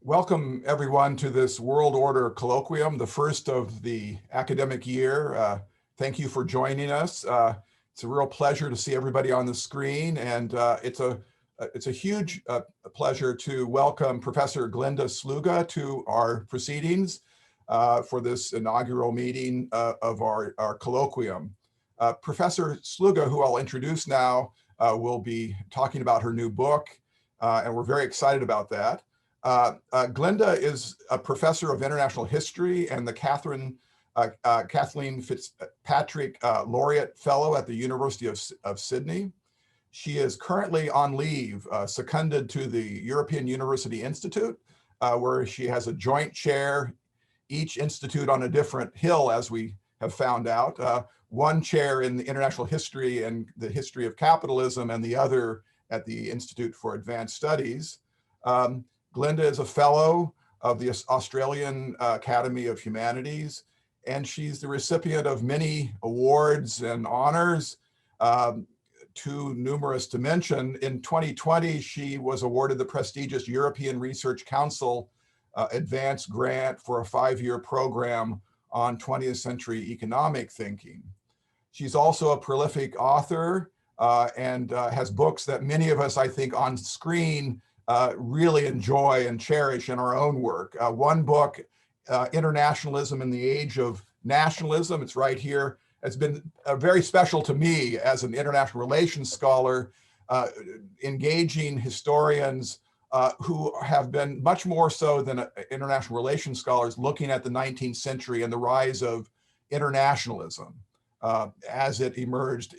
Welcome everyone to this World Order Colloquium, the first of the academic year. Thank you for joining us. It's a real pleasure to see everybody on the screen, and it's a huge pleasure to welcome Professor Glenda Sluga to our proceedings for this inaugural meeting of our colloquium. Professor Sluga, who I'll introduce now, will be talking about her new book, and we're very excited about that. Glenda is a professor of international history and the Kathleen Fitzpatrick Laureate Fellow at the University of Sydney. She is currently on leave, seconded to the European University Institute, where she has a joint chair, each institute on a different hill, as we have found out. One chair in the international history and the history of capitalism, and the other at the Institute for Advanced Studies. Glenda is a fellow of the Australian Academy of Humanities, and she's the recipient of many awards and honors, too numerous to mention. In 2020, she was awarded the prestigious European Research Council Advanced Grant for a 5-year program on 20th century economic thinking. She's also a prolific author and has books that many of us, I think, on screen really enjoy and cherish in our own work. One book, Internationalism in the Age of Nationalism, it's right here, has been very special to me as an international relations scholar, engaging historians who have been much more so than international relations scholars looking at the 19th century and the rise of internationalism as it emerged,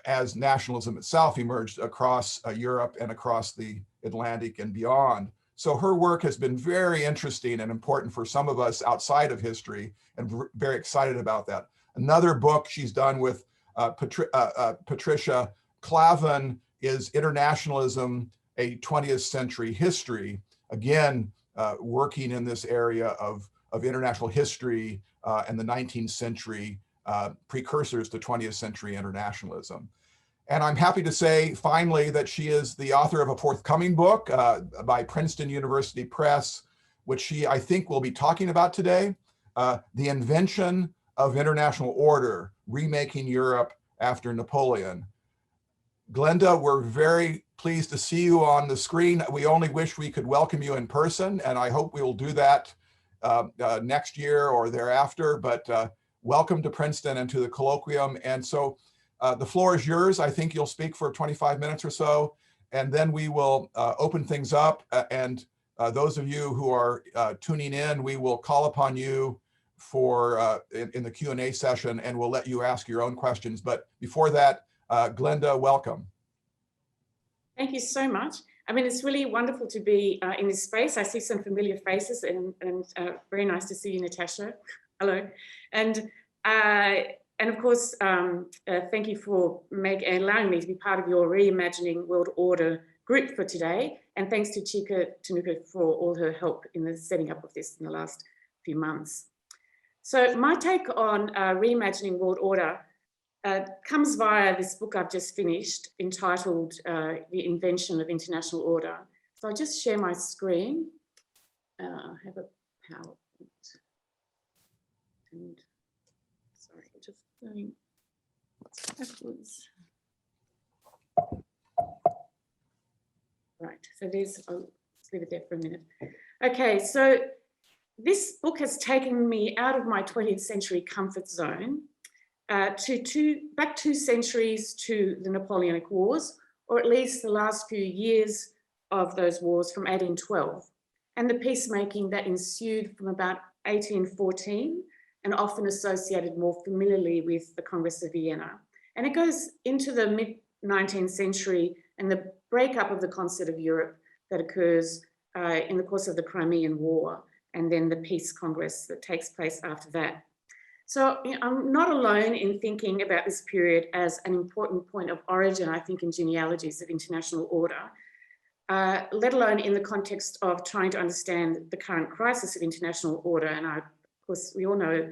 as nationalism itself emerged across Europe and across the Atlantic and beyond. So her work has been very interesting and important for some of us outside of history, and very excited about that. Another book she's done with Patricia Clavin is Internationalism, a 20th Century History, again, working in this area of international history and the 19th century precursors to 20th century internationalism. And I'm happy to say, finally, that she is the author of a forthcoming book by Princeton University Press, which she, I think, will be talking about today, The Invention of International Order, Remaking Europe After Napoleon. Glenda, we're very pleased to see you on the screen. We only wish we could welcome you in person, and I hope we will do that next year or thereafter, but welcome to Princeton and to the colloquium. And so the floor is yours. I think you'll speak for 25 minutes or so, and then we will open things up. And those of you who are tuning in, we will call upon you for in the Q&A session, and we'll let you ask your own questions. But before that, Glenda, welcome. Thank you so much. I mean, it's really wonderful to be in this space. I see some familiar faces, and very nice to see you, Natasha. Hello. And of course, thank you for allowing me to be part of your Reimagining World Order group for today. And thanks to Chika Tanuka for all her help in the setting up of this in the last few months. So my take on Reimagining World Order comes via this book I've just finished entitled The Invention of International Order. So I'll just share my screen. I have a PowerPoint. And sorry, just going backwards. Right, so let's leave it there for a minute. Okay, so this book has taken me out of my 20th century comfort zone back 2 centuries to the Napoleonic Wars, or at least the last few years of those wars from 1812, and the peacemaking that ensued from about 1814, and often associated more familiarly with the Congress of Vienna. And it goes into the mid-19th century and the breakup of the concert of Europe that occurs in the course of the Crimean War, and then the Peace Congress that takes place after that. So I'm not alone in thinking about this period as an important point of origin, I think, in genealogies of international order, let alone in the context of trying to understand the current crisis of international order. And of course, we all know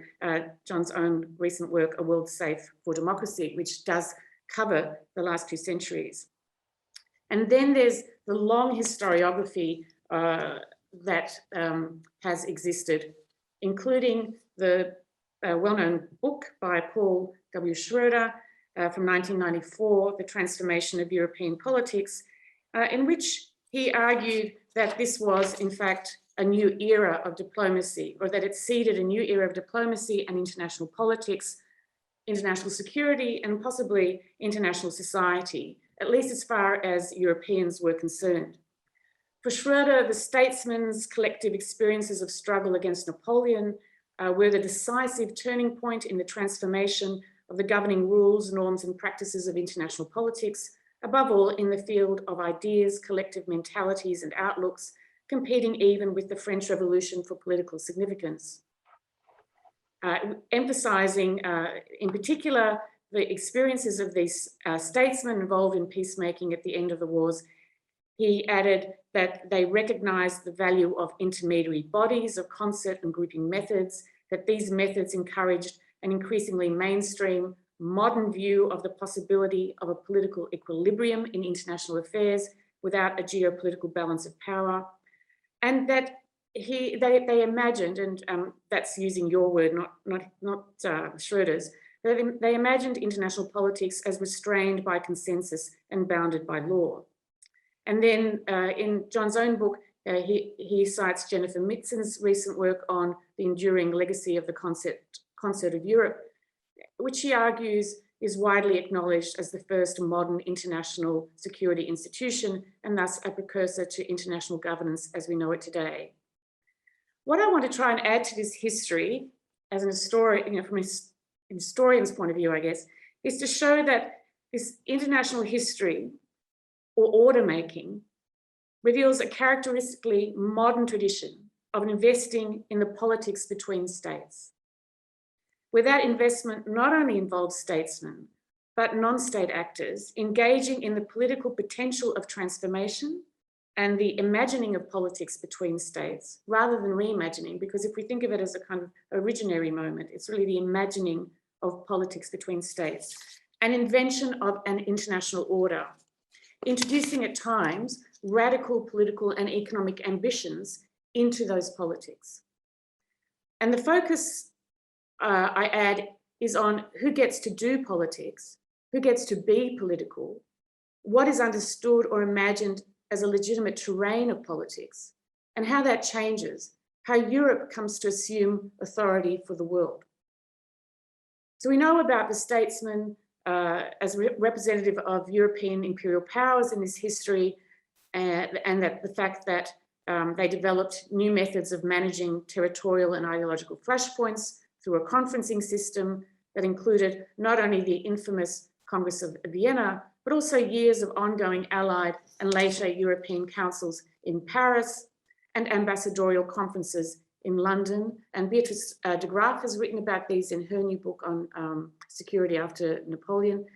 John's own recent work, A World Safe for Democracy, which does cover the last 2 centuries. And then there's the long historiography that has existed, including the well-known book by Paul W. Schroeder from 1994, The Transformation of European Politics, in which he argued that this was, in fact, a new era of diplomacy, or that it seeded a new era of diplomacy and international politics, international security, and possibly international society, at least as far as Europeans were concerned. For Schroeder, the statesman's collective experiences of struggle against Napoleon were the decisive turning point in the transformation of the governing rules, norms, and practices of international politics, above all in the field of ideas, collective mentalities, and outlooks, competing even with the French Revolution for political significance. Emphasizing in particular the experiences of these statesmen involved in peacemaking at the end of the wars, he added that they recognized the value of intermediary bodies, of concert and grouping methods, that these methods encouraged an increasingly mainstream, modern view of the possibility of a political equilibrium in international affairs without a geopolitical balance of power, and that they imagined, and that's using your word, not Schroeder's, they imagined international politics as restrained by consensus and bounded by law. And then in John's own book, he cites Jennifer Mitzen's recent work on the enduring legacy of the Concert of Europe, which he argues is widely acknowledged as the first modern international security institution, and thus a precursor to international governance as we know it today. What I want to try and add to this history, as an historian, from a historian's point of view, I guess, is to show that this international history or order making reveals a characteristically modern tradition of investing in the politics between states, where that investment not only involves statesmen, but non-state actors engaging in the political potential of transformation and the imagining of politics between states, rather than reimagining, because if we think of it as a kind of originary moment, it's really the imagining of politics between states, an invention of an international order, introducing at times radical political and economic ambitions into those politics. And the focus, I add, is on who gets to do politics, who gets to be political, what is understood or imagined as a legitimate terrain of politics, and how that changes, how Europe comes to assume authority for the world. So we know about the statesmen as representative of European imperial powers in this history, and that the fact that they developed new methods of managing territorial and ideological flashpoints through a conferencing system that included not only the infamous Congress of Vienna, but also years of ongoing Allied and later European councils in Paris and ambassadorial conferences in London. And Beatrice de Graaf has written about these in her new book on security after Napoleon,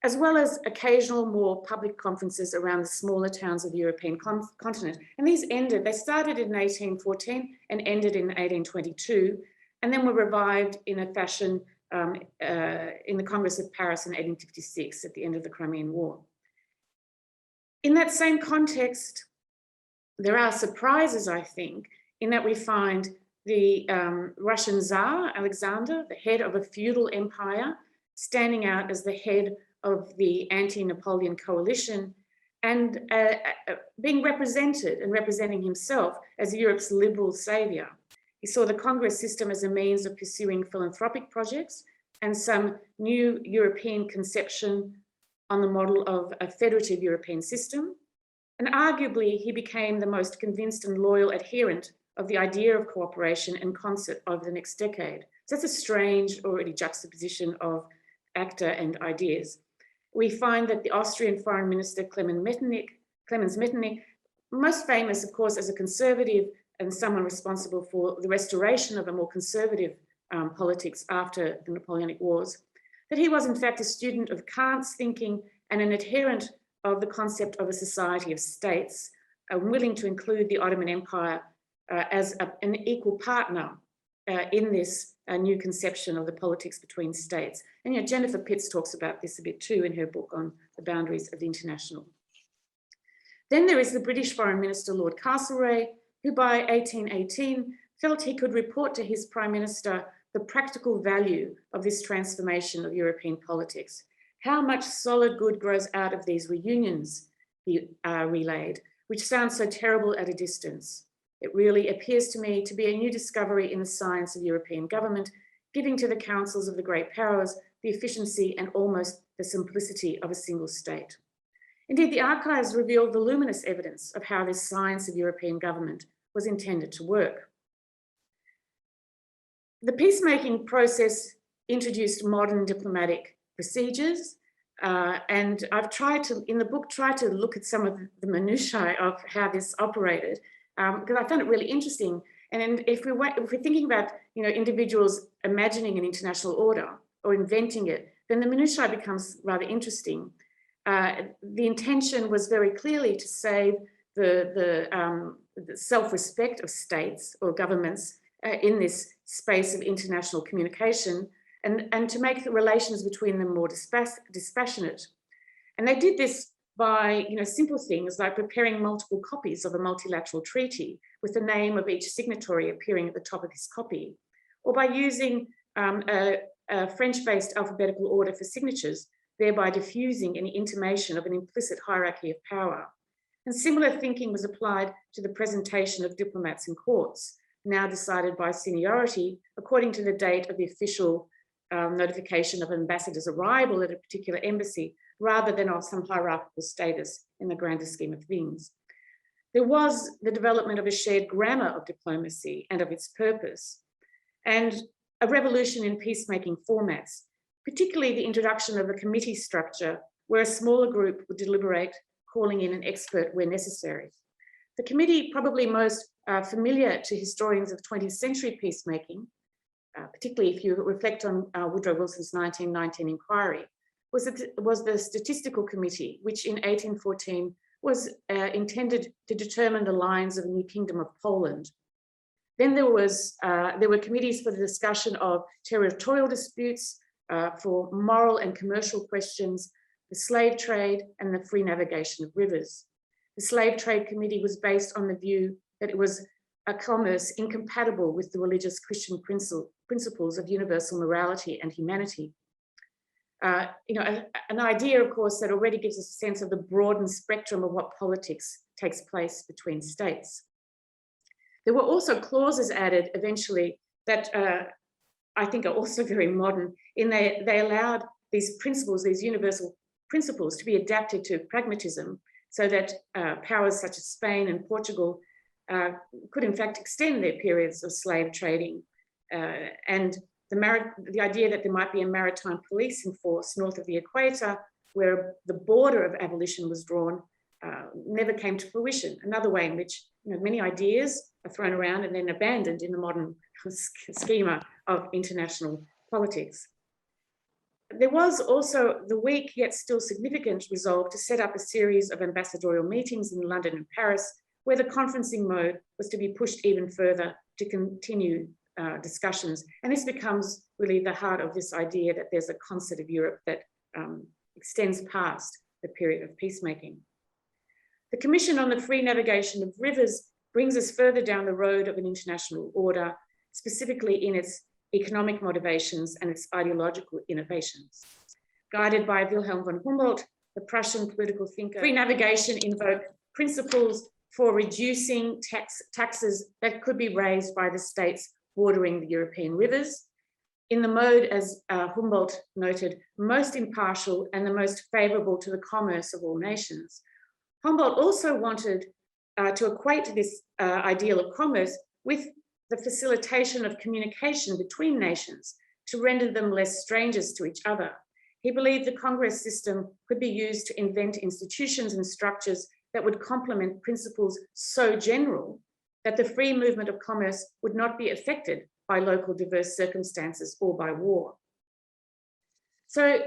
as well as occasional more public conferences around the smaller towns of the European continent. And these ended, they started in 1814 and ended in 1822, and then were revived in a fashion in the Congress of Paris in 1856 at the end of the Crimean War. In that same context, there are surprises, I think, in that we find the Russian Tsar, Alexander, the head of a feudal empire, standing out as the head of the anti-Napoleon coalition and being represented and representing himself as Europe's liberal savior. He saw the Congress system as a means of pursuing philanthropic projects and some new European conception on the model of a federative European system. And arguably, he became the most convinced and loyal adherent of the idea of cooperation and concert over the next decade. So that's a strange already juxtaposition of actor and ideas. We find that the Austrian Foreign Minister Clemens Metternich, most famous, of course, as a conservative and someone responsible for the restoration of a more conservative politics after the Napoleonic Wars, that he was in fact a student of Kant's thinking and an adherent of the concept of a society of states, willing to include the Ottoman Empire as an equal partner in this new conception of the politics between states. And Jennifer Pitts talks about this a bit too in her book on the boundaries of the international. Then there is the British Foreign Minister, Lord Castlereagh, who by 1818 felt he could report to his Prime Minister the practical value of this transformation of European politics. How much solid good grows out of these reunions, he relayed, which sounds so terrible at a distance. It really appears to me to be a new discovery in the science of European government, giving to the councils of the great powers the efficiency and almost the simplicity of a single state. Indeed, the archives reveal voluminous evidence of how this science of European government was intended to work. The peacemaking process introduced modern diplomatic procedures, and I've tried to, in the book, to look at some of the minutiae of how this operated, because I found it really interesting. And if we're thinking about, individuals imagining an international order or inventing it, then the minutiae becomes rather interesting. The intention was very clearly to save the self-respect of states or governments in this space of international communication, and to make the relations between them more dispassionate. And they did this by simple things like preparing multiple copies of a multilateral treaty with the name of each signatory appearing at the top of his copy, or by using a French-based alphabetical order for signatures, thereby diffusing any intimation of an implicit hierarchy of power. And similar thinking was applied to the presentation of diplomats in courts, now decided by seniority according to the date of the official notification of an ambassador's arrival at a particular embassy, rather than of some hierarchical status in the grander scheme of things. There was the development of a shared grammar of diplomacy and of its purpose, and a revolution in peacemaking formats, particularly the introduction of a committee structure where a smaller group would deliberate, calling in an expert where necessary. The committee, probably most familiar to historians of 20th century peacemaking, particularly if you reflect on Woodrow Wilson's 1919 inquiry, was the Statistical Committee, which in 1814 was intended to determine the lines of the new Kingdom of Poland. Then there were committees for the discussion of territorial disputes, for moral and commercial questions, the slave trade, and the free navigation of rivers. The Slave Trade Committee was based on the view that it was a commerce incompatible with the religious Christian principles of universal morality and humanity. An idea, of course, that already gives us a sense of the broadened spectrum of what politics takes place between states. There were also clauses added eventually that I think are also very modern, in they allowed these principles, these universal principles, to be adapted to pragmatism, so that powers such as Spain and Portugal could in fact extend their periods of slave trading. And the idea that there might be a maritime policing force north of the equator, where the border of abolition was drawn, never came to fruition. Another way in which many ideas are thrown around and then abandoned in the modern schema of international politics. There was also the weak yet still significant resolve to set up a series of ambassadorial meetings in London and Paris, where the conferencing mode was to be pushed even further to continue discussions. And this becomes really the heart of this idea that there's a concert of Europe that extends past the period of peacemaking. The Commission on the Free Navigation of Rivers brings us further down the road of an international order, specifically in its economic motivations and its ideological innovations. Guided by Wilhelm von Humboldt, the Prussian political thinker, free navigation invoked principles for reducing taxes that could be raised by the states bordering the European rivers, in the mode, as Humboldt noted, most impartial and the most favorable to the commerce of all nations. Humboldt also wanted to equate this ideal of commerce with the facilitation of communication between nations to render them less strangers to each other. He believed the Congress system could be used to invent institutions and structures that would complement principles so general that the free movement of commerce would not be affected by local diverse circumstances or by war. So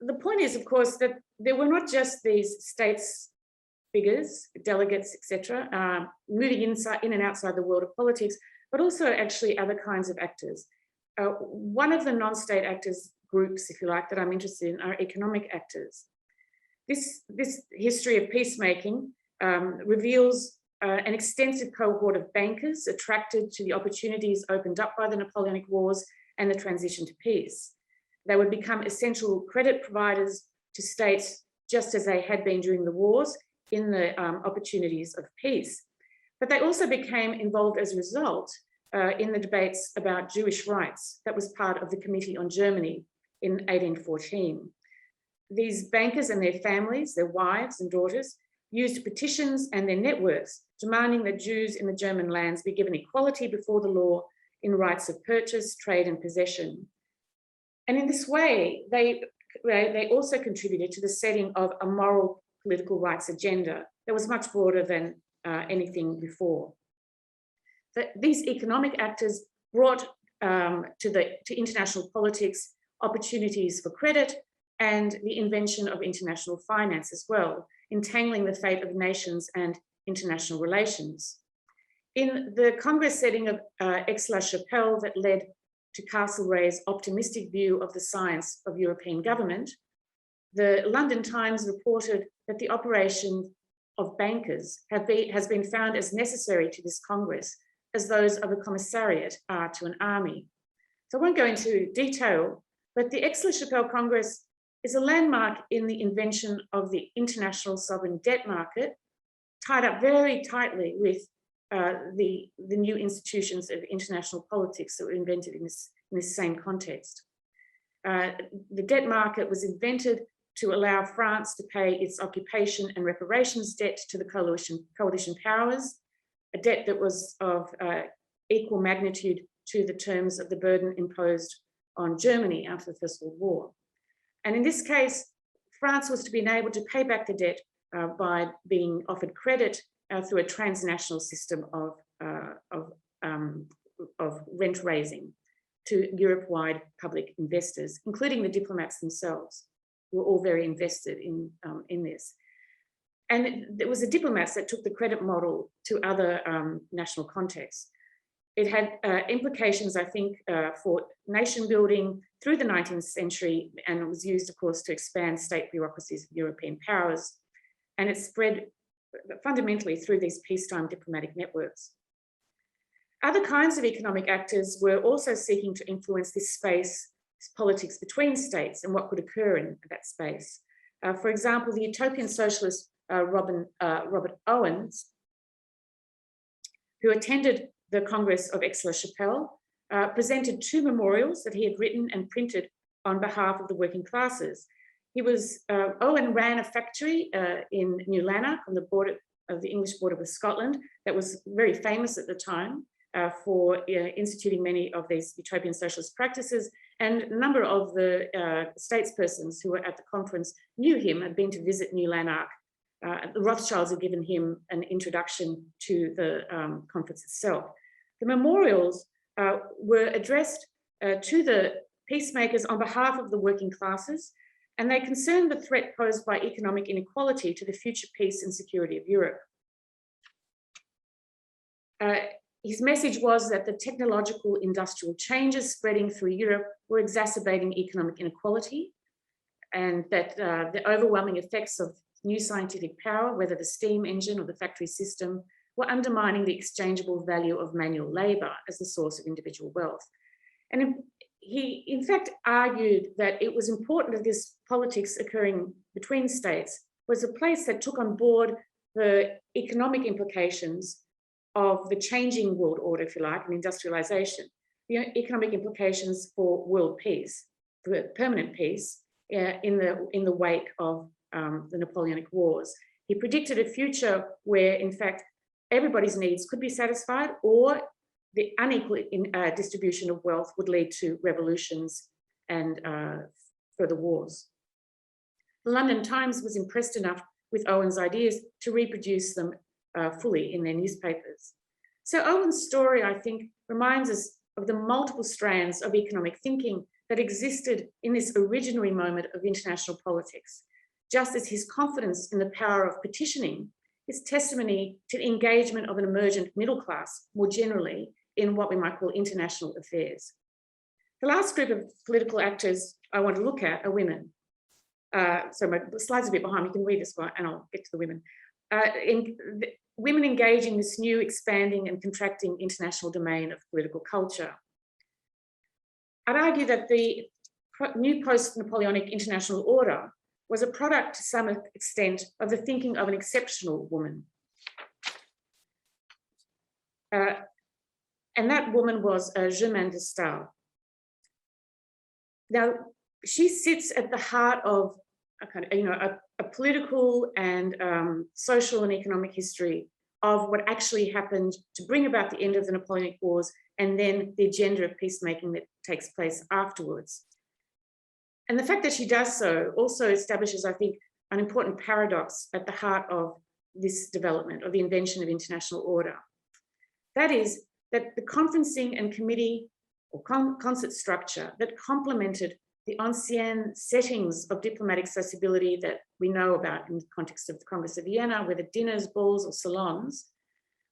the point is, of course, that there were not just these states figures, delegates, etc., moving in and outside the world of politics, but also actually other kinds of actors. One of the non-state actors groups, if you like, that I'm interested in are economic actors. This history of peacemaking reveals an extensive cohort of bankers attracted to the opportunities opened up by the Napoleonic Wars and the transition to peace. They would become essential credit providers to states, just as they had been during the wars, in the opportunities of peace. But they also became involved as a result in the debates about Jewish rights that was part of the Committee on Germany in 1814. These bankers and their families, their wives and daughters, used petitions and their networks demanding that Jews in the German lands be given equality before the law in rights of purchase, trade and possession. And in this way, they also contributed to the setting of a moral political rights agenda that was much broader than anything before. These economic actors brought to international politics opportunities for credit and the invention of international finance as well, entangling the fate of nations and international relations. In the Congress setting of Aix-la-Chapelle that led to Castlereagh's optimistic view of the science of European government, the London Times reported that the operation of bankers has been found as necessary to this Congress as those of a commissariat are to an army. So I won't go into detail, but the Aix-la-Chapelle Congress is a landmark in the invention of the international sovereign debt market, tied up very tightly with the new institutions of international politics that were invented in this same context. The debt market was invented to allow France to pay its occupation and reparations debt to the coalition powers, a debt that was of equal magnitude to the terms of the burden imposed on Germany after the First World War. And in this case, France was to be able to pay back the debt by being offered credit through a transnational system of rent raising to Europe-wide public investors, including the diplomats themselves, who were all very invested in this. And it was the diplomats that took the credit model to other national contexts. It had implications, I think, for nation building through the 19th century, and it was used, of course, to expand state bureaucracies of European powers. And it spread fundamentally through these peacetime diplomatic networks. Other kinds of economic actors were also seeking to influence this space, politics between states and what could occur in that space. For example, the utopian socialist Robert Owen, who attended the Congress of Aix-la-Chapelle, presented two memorials that he had written and printed on behalf of the working classes. Owen ran a factory in New Lanark on the border of the English border with Scotland that was very famous at the time for instituting many of these utopian socialist practices. And a number of the statespersons who were at the conference knew him, had been to visit New Lanark. The Rothschilds had given him an introduction to the conference itself. The memorials were addressed to the peacemakers on behalf of the working classes, and they concerned the threat posed by economic inequality to the future peace and security of Europe. His message was that the technological industrial changes spreading through Europe were exacerbating economic inequality, and that the overwhelming effects of new scientific power, whether the steam engine or the factory system, were undermining the exchangeable value of manual labor as the source of individual wealth. And he, in fact, argued that it was important that this politics occurring between states was a place that took on board the economic implications of the changing world order, if you like, and industrialization, the economic implications for world peace, for permanent peace in the wake of the Napoleonic Wars. He predicted a future where, in fact, everybody's needs could be satisfied, or the unequal distribution of wealth would lead to revolutions and further wars. The London Times was impressed enough with Owen's ideas to reproduce them fully in their newspapers. So Owen's story, I think, reminds us of the multiple strands of economic thinking that existed in this originary moment of international politics, just as his confidence in the power of petitioning is testimony to the engagement of an emergent middle class more generally in what we might call international affairs. The last group of political actors I want to look at are women. So my slides are a bit behind, you can read this one and I'll get to the women. women engaging this new, expanding and contracting international domain of political culture. I'd argue that the new post-Napoleonic international order was a product to some extent of the thinking of an exceptional woman. And that woman was Germaine de Staël. Now, she sits at the heart of a political and social and economic history of what actually happened to bring about the end of the Napoleonic Wars and then the agenda of peacemaking that takes place afterwards. And the fact that she does so also establishes, I think, an important paradox at the heart of this development of the invention of international order. That is that the conferencing and committee or concert structure that complemented the ancien settings of diplomatic sociability that we know about in the context of the Congress of Vienna, whether dinners, balls, or salons,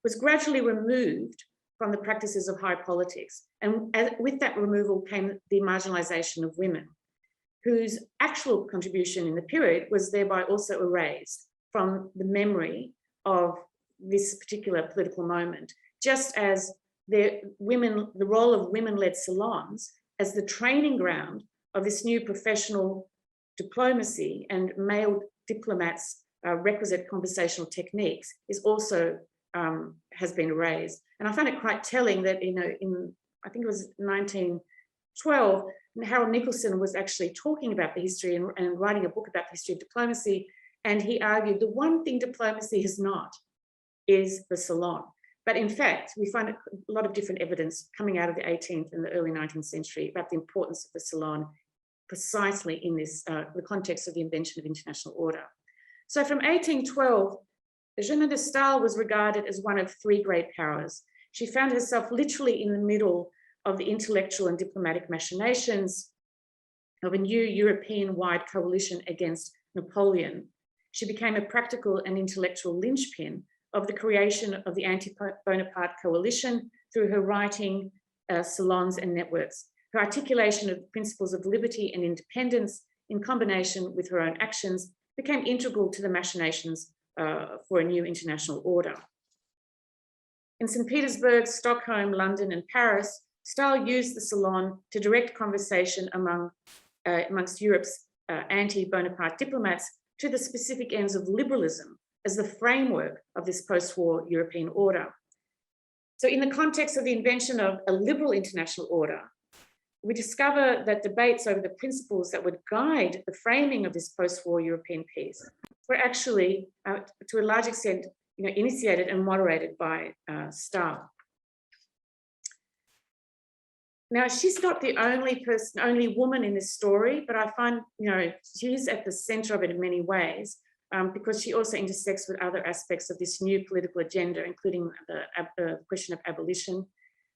was gradually removed from the practices of high politics. And with that removal came the marginalization of women, whose actual contribution in the period was thereby also erased from the memory of this particular political moment, just as the role of women-led salons as the training ground of this new professional diplomacy and male diplomats' requisite conversational techniques is also has been erased. And I find it quite telling that, I think it was 1912, Harold Nicholson was actually talking about the history and writing a book about the history of diplomacy. And he argued the one thing diplomacy has not is the salon. But in fact, we find a lot of different evidence coming out of the 18th and the early 19th century about the importance of the salon precisely in this, the context of the invention of international order. So from 1812, Germaine de Staël was regarded as one of three great powers. She found herself literally in the middle of the intellectual and diplomatic machinations of a new European-wide coalition against Napoleon. She became a practical and intellectual linchpin of the creation of the anti-Bonaparte coalition through her writing, salons and networks. Her articulation of the principles of liberty and independence in combination with her own actions became integral to the machinations for a new international order. In St. Petersburg, Stockholm, London, and Paris, Staël used the salon to direct conversation amongst Europe's anti-Bonaparte diplomats to the specific ends of liberalism as the framework of this post-war European order. So in the context of the invention of a liberal international order, we discover that debates over the principles that would guide the framing of this post-war European peace were actually, to a large extent, initiated and moderated by Staël. Now, she's not the only woman in this story, but I find, she's at the center of it in many ways, because she also intersects with other aspects of this new political agenda, including the question of abolition,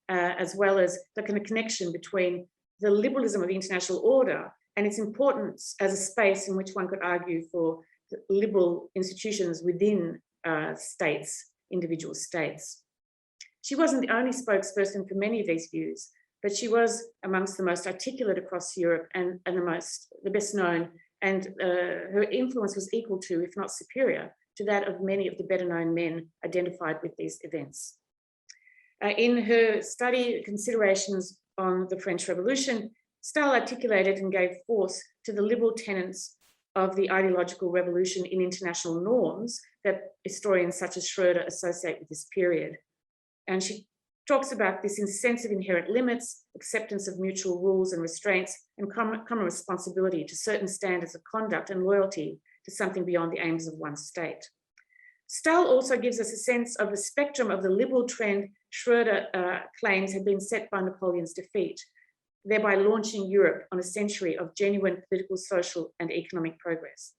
as well as the kind of connection between the liberalism of the international order and its importance as a space in which one could argue for liberal institutions within states, individual states. She wasn't the only spokesperson for many of these views, but she was amongst the most articulate across Europe and the best known, and her influence was equal to, if not superior, to that of many of the better known men identified with these events. In her study Considerations on the French Revolution, Staël articulated and gave force to the liberal tenets of the ideological revolution in international norms that historians such as Schroeder associate with this period. And she talks about this sense of inherent limits, acceptance of mutual rules and restraints, and common responsibility to certain standards of conduct and loyalty to something beyond the aims of one state. Staël also gives us a sense of the spectrum of the liberal trend Schroeder claims had been set by Napoleon's defeat, thereby launching Europe on a century of genuine political, social, and economic progress.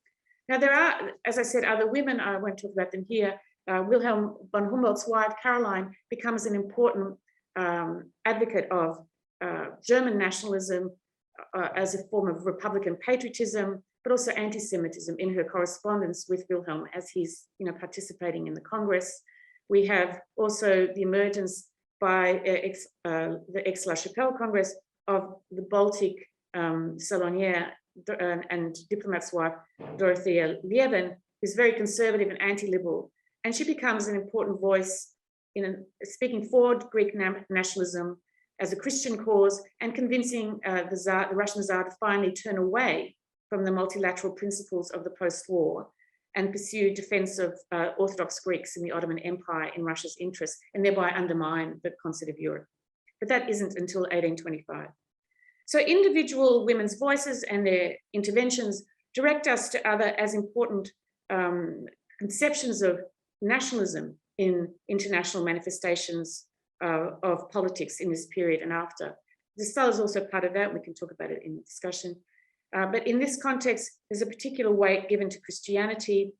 Now, there are, as I said, other women, I won't talk about them here. Wilhelm von Humboldt's wife, Caroline, becomes an important advocate of German nationalism as a form of Republican patriotism, but also anti-Semitism in her correspondence with Wilhelm as he's participating in the Congress. We have also the emergence by the ex-La Chapelle Congress of the Baltic salonière and diplomat's wife, Dorothea Lieben, who's very conservative and anti-liberal, And she becomes an important voice in speaking for Greek nationalism as a Christian cause and convincing the Russian Tsar to finally turn away from the multilateral principles of the post-war and pursue defense of Orthodox Greeks in the Ottoman Empire in Russia's interest, and thereby undermine the concert of Europe. But that isn't until 1825. So individual women's voices and their interventions direct us to other as important conceptions of nationalism in international manifestations of politics in this period and after. The style is also part of that. We can talk about it in the discussion. But in this context, there's a particular weight given to Christianity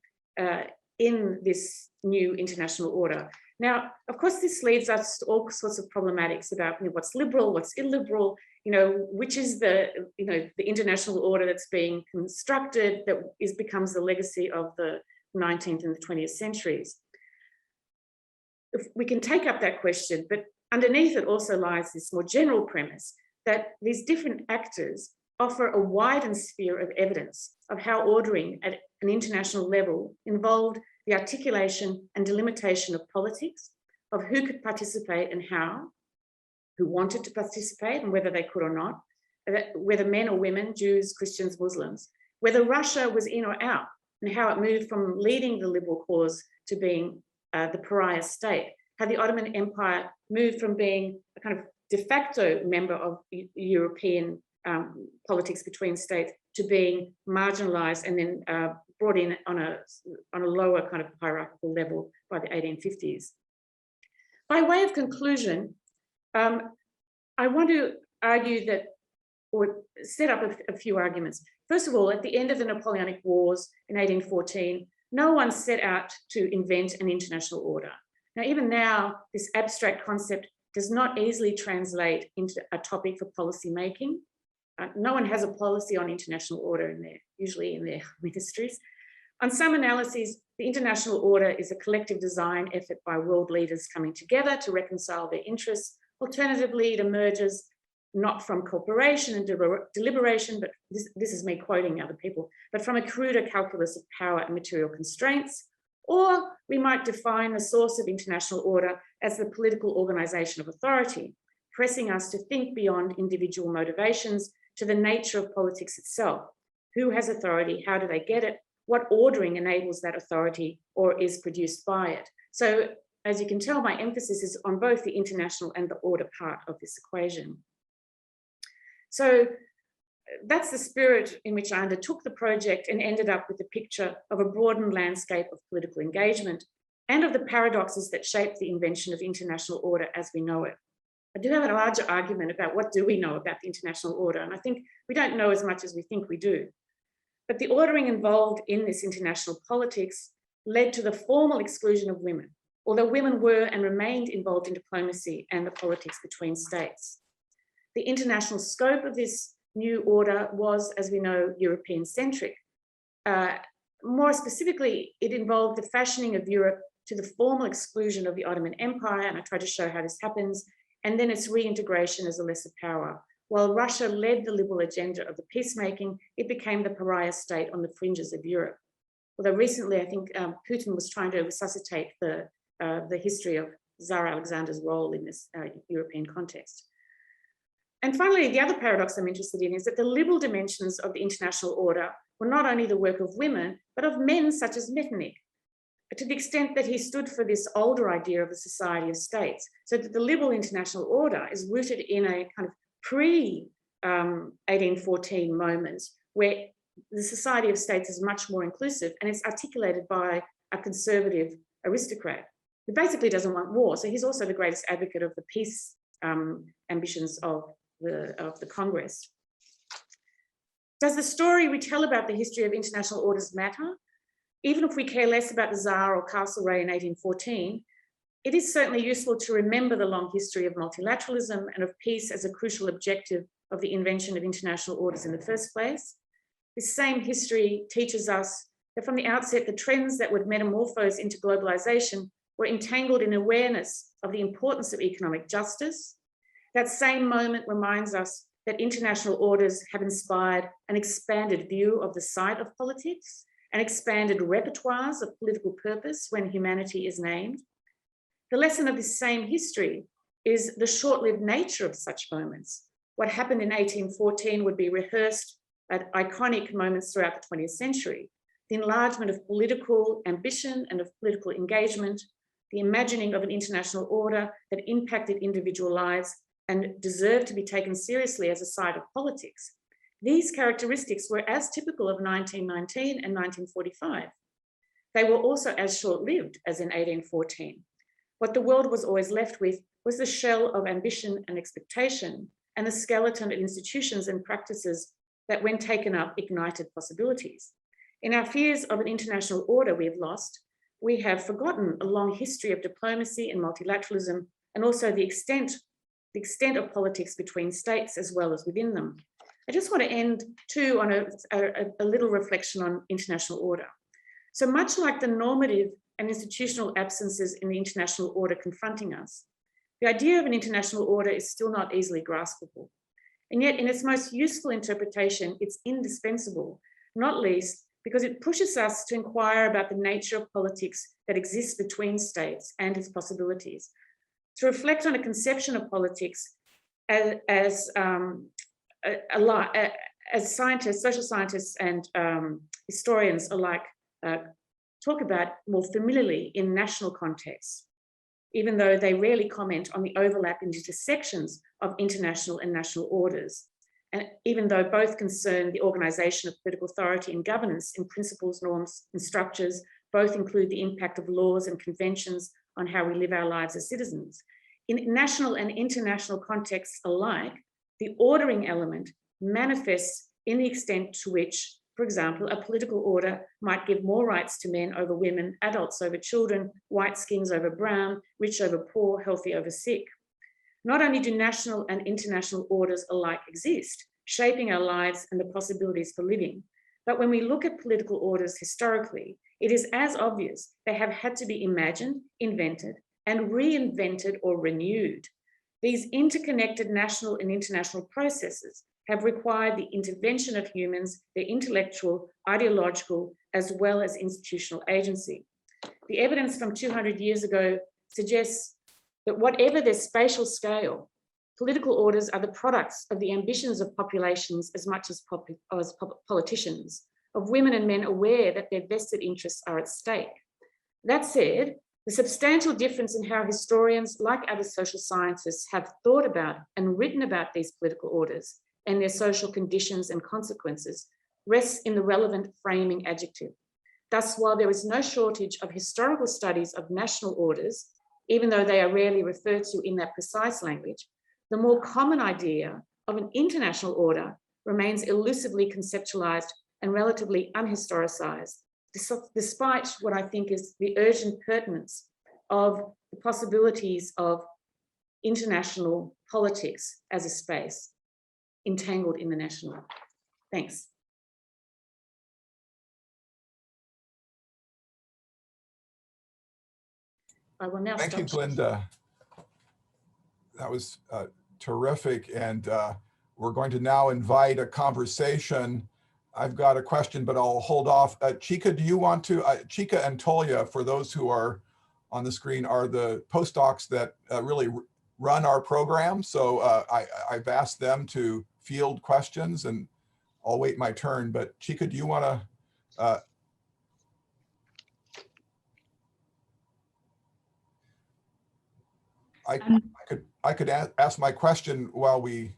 in this new international order. Now, of course, this leads us to all sorts of problematics about what's liberal, what's illiberal, which is the international order that's being constructed that becomes the legacy of the 19th and the 20th centuries. If we can take up that question, but underneath it also lies this more general premise that these different actors offer a widened sphere of evidence of how ordering at an international level involved the articulation and delimitation of politics, of who could participate and how, who wanted to participate and whether they could or not, whether men or women, Jews, Christians, Muslims, whether Russia was in or out, and how it moved from leading the liberal cause to being the pariah state, how the Ottoman Empire moved from being a kind of de facto member of European politics between states to being marginalized and then brought in on a lower kind of hierarchical level by the 1850s. By way of conclusion, I want to argue that, or set up a few arguments. First of all, at the end of the Napoleonic Wars in 1814, no one set out to invent an international order. Now, even now, this abstract concept does not easily translate into a topic for policy making. No one has a policy on international order usually in their ministries. On some analyses, the international order is a collective design effort by world leaders coming together to reconcile their interests. Alternatively, it emerges not from cooperation and deliberation, but this is me quoting other people, but from a cruder calculus of power and material constraints. Or we might define the source of international order as the political organization of authority, pressing us to think beyond individual motivations to the nature of politics itself. Who has authority? How do they get it? What ordering enables that authority or is produced by it? So as you can tell, my emphasis is on both the international and the order part of this equation. So that's the spirit in which I undertook the project and ended up with a picture of a broadened landscape of political engagement and of the paradoxes that shape the invention of international order as we know it. I do have a larger argument about what do we know about the international order, and I think we don't know as much as we think we do. But the ordering involved in this international politics led to the formal exclusion of women, although women were and remained involved in diplomacy and the politics between states. The international scope of this new order was, as we know, European-centric. More specifically, it involved the fashioning of Europe to the formal exclusion of the Ottoman Empire, and I tried to show how this happens, and then its reintegration as a lesser power. While Russia led the liberal agenda of the peacemaking, it became the pariah state on the fringes of Europe. Although recently, I think Putin was trying to resuscitate the history of Tsar Alexander's role in this European context. And finally, the other paradox I'm interested in is that the liberal dimensions of the international order were not only the work of women, but of men such as Metternich, to the extent that he stood for this older idea of a society of states. So that the liberal international order is rooted in a kind of pre-1814 moment where the society of states is much more inclusive and it's articulated by a conservative aristocrat who basically doesn't want war. So he's also the greatest advocate of the peace ambitions of the Congress. Does the story we tell about the history of international orders matter? Even if we care less about the Tsar or Castlereagh in 1814, it is certainly useful to remember the long history of multilateralism and of peace as a crucial objective of the invention of international orders in the first place. This same history teaches us that from the outset, the trends that would metamorphose into globalization were entangled in awareness of the importance of economic justice. That same moment reminds us that international orders have inspired an expanded view of the site of politics, and expanded repertoires of political purpose when humanity is named. The lesson of this same history is the short-lived nature of such moments. What happened in 1814 would be rehearsed at iconic moments throughout the 20th century. The enlargement of political ambition and of political engagement, the imagining of an international order that impacted individual lives and deserved to be taken seriously as a side of politics. These characteristics were as typical of 1919 and 1945. They were also as short-lived as in 1814. What the world was always left with was the shell of ambition and expectation and the skeleton of institutions and practices that, when taken up, ignited possibilities. In our fears of an international order we have lost, we have forgotten a long history of diplomacy and multilateralism, and also the extent of politics between states as well as within them. I just want to end too on a little reflection on international order. So much like the normative and institutional absences in the international order confronting us, the idea of an international order is still not easily graspable. And yet in its most useful interpretation, it's indispensable, not least because it pushes us to inquire about the nature of politics that exists between states and its possibilities, to reflect on a conception of politics as scientists, social scientists, and historians alike talk about more familiarly in national contexts, even though they rarely comment on the overlap and intersections of international and national orders. And even though both concern the organization of political authority and governance in principles, norms, and structures, both include the impact of laws and conventions on how we live our lives as citizens. In national and international contexts alike, the ordering element manifests in the extent to which, for example, a political order might give more rights to men over women, adults over children, white skins over brown, rich over poor, healthy over sick. Not only do national and international orders alike exist, shaping our lives and the possibilities for living, but when we look at political orders historically, it is as obvious they have had to be imagined, invented, and reinvented or renewed. These interconnected national and international processes have required the intervention of humans, their intellectual, ideological, as well as institutional agency. The evidence from 200 years ago suggests that whatever their spatial scale, political orders are the products of the ambitions of populations as much as politicians, of women and men aware that their vested interests are at stake. That said, the substantial difference in how historians, like other social scientists, have thought about and written about these political orders and their social conditions and consequences rests in the relevant framing adjective. Thus, while there is no shortage of historical studies of national orders, even though they are rarely referred to in that precise language, the more common idea of an international order remains elusively conceptualized and relatively unhistoricized, despite what I think is the urgent pertinence of the possibilities of international politics as a space entangled in the national. Thanks. I will now Thank you, stop. Glenda. That was terrific. And we're going to now invite a conversation. I've got a question, but I'll hold off. Chika, do you want to? Chika and Tolia, for those who are on the screen, are the postdocs that really run our program. So I've asked them to field questions, and I'll wait my turn. But Chika, do you want to? I could ask my question while you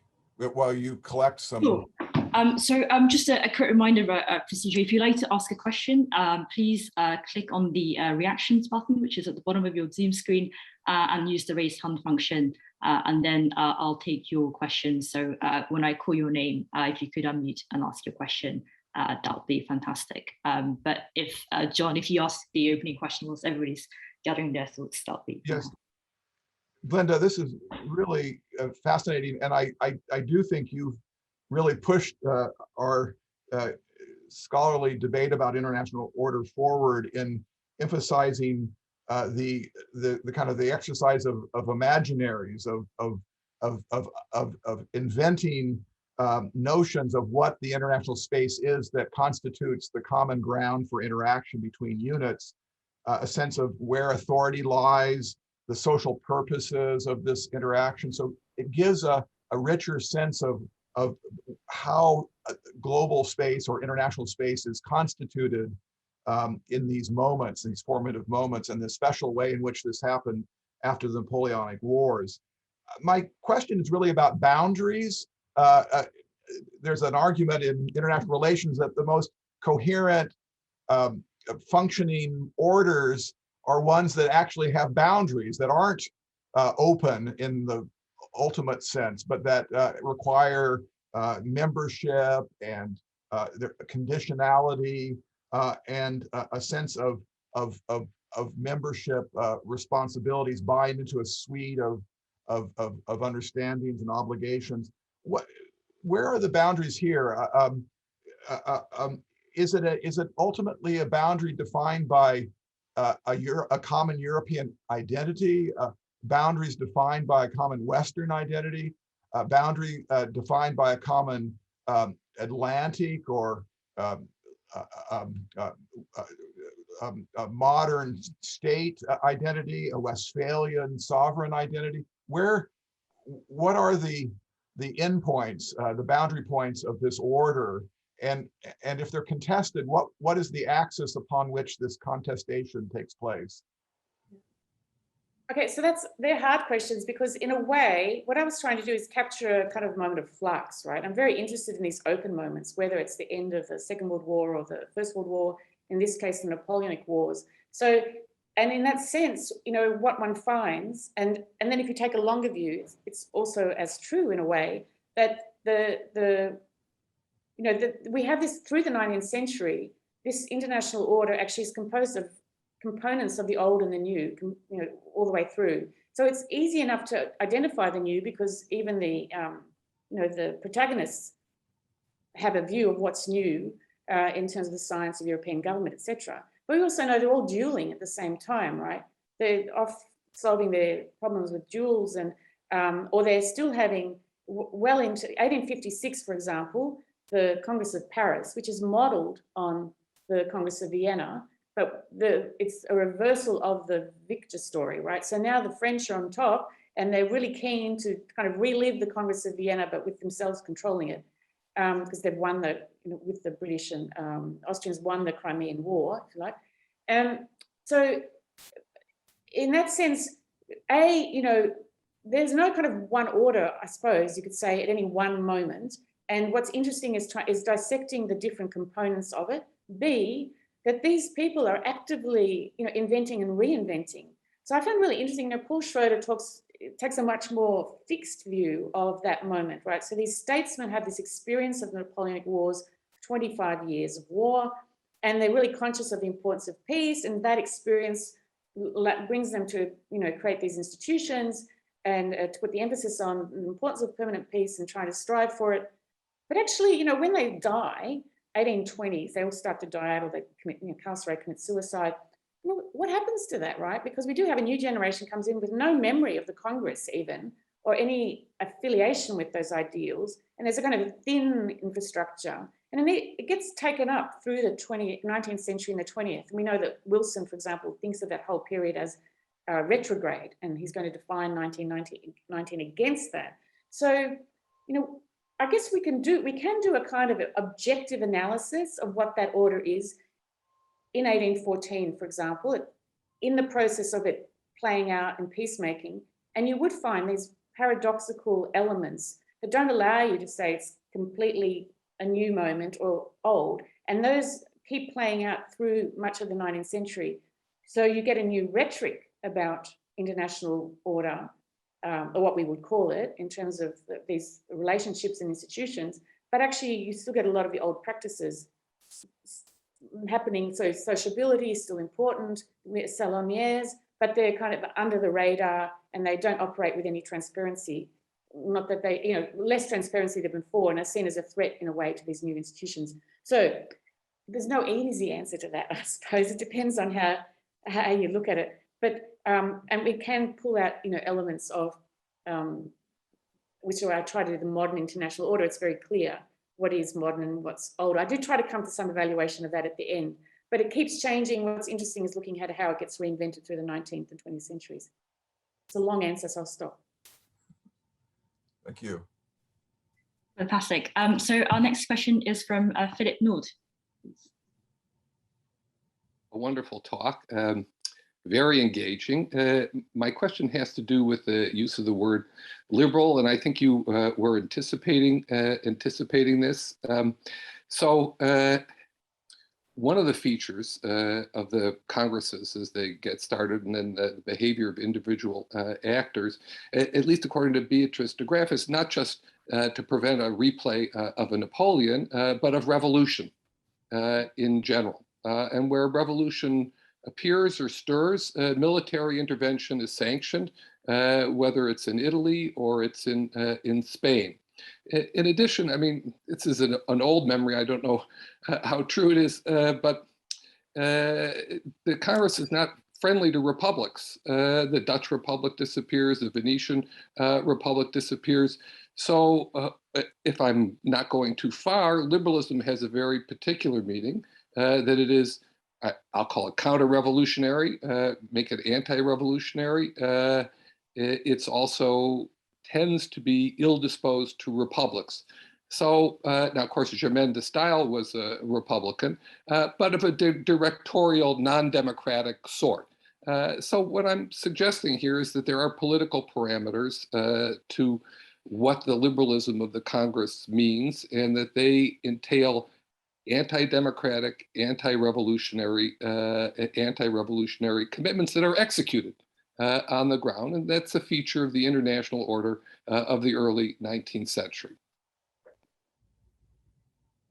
collect some. Sure. So just a quick reminder about procedure. If you'd like to ask a question, please click on the reactions button, which is at the bottom of your Zoom screen, and use the raise hand function. And then I'll take your question. So when I call your name, if you could unmute and ask your question, that would be fantastic. But if, John, if you ask the opening question whilst everybody's gathering their thoughts, that would be yes. Glenda, this is really fascinating. And I do think you've really pushed our scholarly debate about international order forward in emphasizing the kind of the exercise of imaginaries, of inventing notions of what the international space is that constitutes the common ground for interaction between units, a sense of where authority lies, the social purposes of this interaction. So it gives a richer sense of how global space or international space is constituted in these moments, these formative moments, and the special way in which this happened after the Napoleonic Wars. My question is really about boundaries. There's an argument in international relations that the most coherent functioning orders are ones that actually have boundaries, that aren't open in the ultimate sense, but that require membership and conditionality and a sense of membership responsibilities, buying into a suite of understandings and obligations. Where are the boundaries here? Is it ultimately a boundary defined by a common European identity, boundaries defined by a common Western identity, a boundary defined by a common Atlantic or a modern state identity, a Westphalian sovereign identity? What are the endpoints, the boundary points of this order? And if they're contested, what is the axis upon which this contestation takes place? Okay, so they're hard questions, because in a way, what I was trying to do is capture a kind of moment of flux, right? I'm very interested in these open moments, whether it's the end of the Second World War or the First World War, in this case, the Napoleonic Wars. So, and in that sense, what one finds, and then if you take a longer view, it's also as true in a way that we have this through the 19th century. This international order actually is composed of components of the old and the new, all the way through. So it's easy enough to identify the new, because even the protagonists have a view of what's new in terms of the science of European government, etc. But we also know they're all dueling at the same time, right? They're off solving their problems with duels, and or they're still having, well into 1856, for example, the Congress of Paris, which is modeled on the Congress of Vienna, but it's a reversal of the victor story, right? So now the French are on top, and they're really keen to kind of relive the Congress of Vienna, but with themselves controlling it, because they've won with the British and Austrians won the Crimean War, if you like. So in that sense, there's no kind of one order, I suppose you could say, at any one moment. And what's interesting is dissecting the different components of it. B, that these people are actively, inventing and reinventing. So I found really interesting, Paul Schroeder takes a much more fixed view of that moment, right? So these statesmen have this experience of the Napoleonic Wars, 25 years of war, and they're really conscious of the importance of peace, and that experience brings them to, create these institutions and to put the emphasis on the importance of permanent peace and trying to strive for it. But actually, when they die, 1820s, they all start to die out, or they commit, incarcerate, commit suicide. What happens to that, right? Because we do have a new generation comes in with no memory of the Congress even, or any affiliation with those ideals. And there's a kind of a thin infrastructure. And then it gets taken up through the 19th century and the 20th. And we know that Wilson, for example, thinks of that whole period as retrograde, and he's going to define 1919 against that. So, I guess we can do a kind of objective analysis of what that order is in 1814, for example, in the process of it playing out in peacemaking. And you would find these paradoxical elements that don't allow you to say it's completely a new moment or old. And those keep playing out through much of the 19th century. So you get a new rhetoric about international order, or what we would call it, in terms of these relationships and institutions, but actually you still get a lot of the old practices happening. So sociability is still important, salonières, but they're kind of under the radar and they don't operate with any transparency. Not that they, less transparency than before, and are seen as a threat in a way to these new institutions. So there's no easy answer to that, I suppose. It depends on how you look at it. But and we can pull out elements of which I try to do the modern international order, it's very clear what is modern and what's old. I do try to come to some evaluation of that at the end, but it keeps changing. What's interesting is looking at how it gets reinvented through the 19th and 20th centuries. It's a long answer, so I'll stop. Thank you. Fantastic. So our next question is from Philip Nord. A wonderful talk, very engaging. My question has to do with the use of the word liberal, and I think you were anticipating this. One of the features of the congresses as they get started, and then the behavior of individual actors, at least according to Beatrice de Graaf, is not just to prevent a replay of a Napoleon, but of revolution in general. And where revolution appears or stirs, military intervention is sanctioned, whether it's in Italy or it's in Spain. In addition, I mean, this is an old memory. I don't know how true it is, but the Congress is not friendly to republics. The Dutch Republic disappears, the Venetian Republic disappears. So if I'm not going too far, liberalism has a very particular meaning, that it is, I'll call it counter-revolutionary, make it anti-revolutionary. It's also tends to be ill-disposed to republics. So now, of course, Germaine de Staël was a Republican, but of a directorial, non-democratic sort. So what I'm suggesting here is that there are political parameters to what the liberalism of the Congress means, and that they entail anti-democratic, anti-revolutionary commitments that are executed on the ground, and that's a feature of the international order of the early 19th century.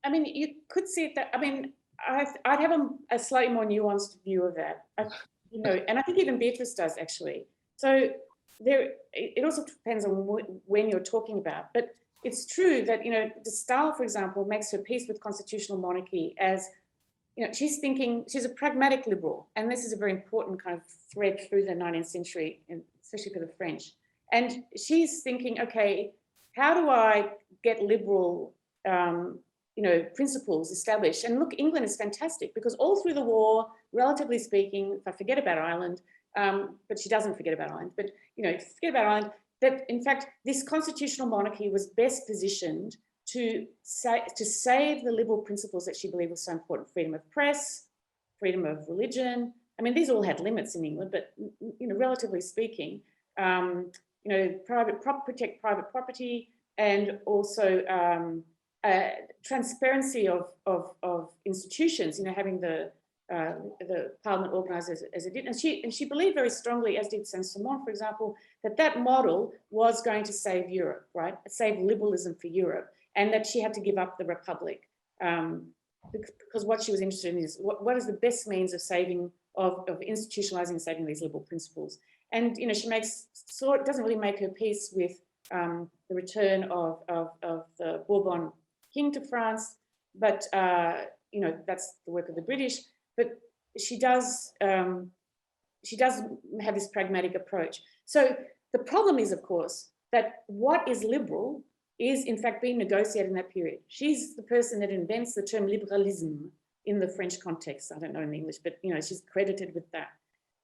I mean, you could see it that, I mean, I'd have a slightly more nuanced view of that, you know, and I think even Beatrice does actually. So it also depends on when you're talking about, but it's true that, you know, de Staël, for example, makes her peace with constitutional monarchy as, you know, she's thinking, she's a pragmatic liberal, and this is a very important kind of thread through the 19th century, and especially for the French. And she's thinking, okay, how do I get liberal, you know, principles established? And look, England is fantastic because all through the war, relatively speaking, if I forget about Ireland, but she doesn't forget about Ireland, but, you know, forget about Ireland, that in fact, this constitutional monarchy was best positioned to save the liberal principles that she believed were so important: freedom of press, freedom of religion. I mean, these all had limits in England, but, you know, relatively speaking, you know, protect private property, and also transparency of institutions, you know, having the parliament organised as it did. And she believed very strongly, as did Saint-Simon, for example, that model was going to save Europe, right? Save liberalism for Europe, and that she had to give up the republic, because what she was interested in is what is the best means of saving, of institutionalizing and saving these liberal principles. And, you know, she doesn't really make her peace with the return of the Bourbon king to France, but you know, that's the work of the British. But she does have this pragmatic approach. So the problem is, of course, that what is liberal is in fact being negotiated in that period. She's the person that invents the term Liberalism in the French context. I don't know in English, but, you know, she's credited with that.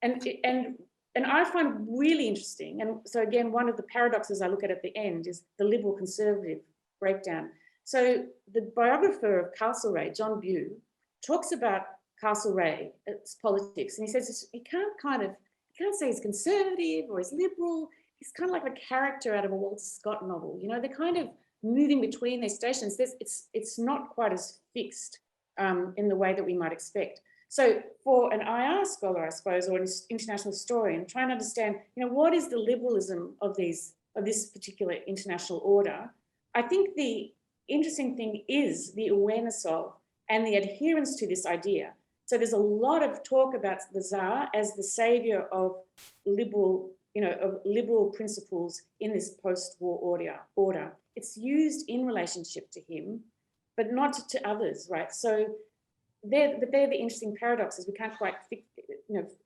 And I find really interesting, and so again, one of the paradoxes I look at the end is the liberal conservative breakdown. So the biographer of Castlereagh, John Bew, talks about Castlereagh's politics, and he says you can't say he's conservative or he's liberal. He's kind of like a character out of a Walter Scott novel. You know, they're kind of moving between their stations. It's not quite as fixed in the way that we might expect. So for an IR scholar, I suppose, or an international historian, trying to understand, you know, what is the liberalism of this particular international order, I think the interesting thing is the awareness of and the adherence to this idea. So there's a lot of talk about the Tsar as the savior of liberal, you know, of liberal principles in this post-war order. It's used in relationship to him, but not to others, right? So they're the interesting paradoxes. We can't quite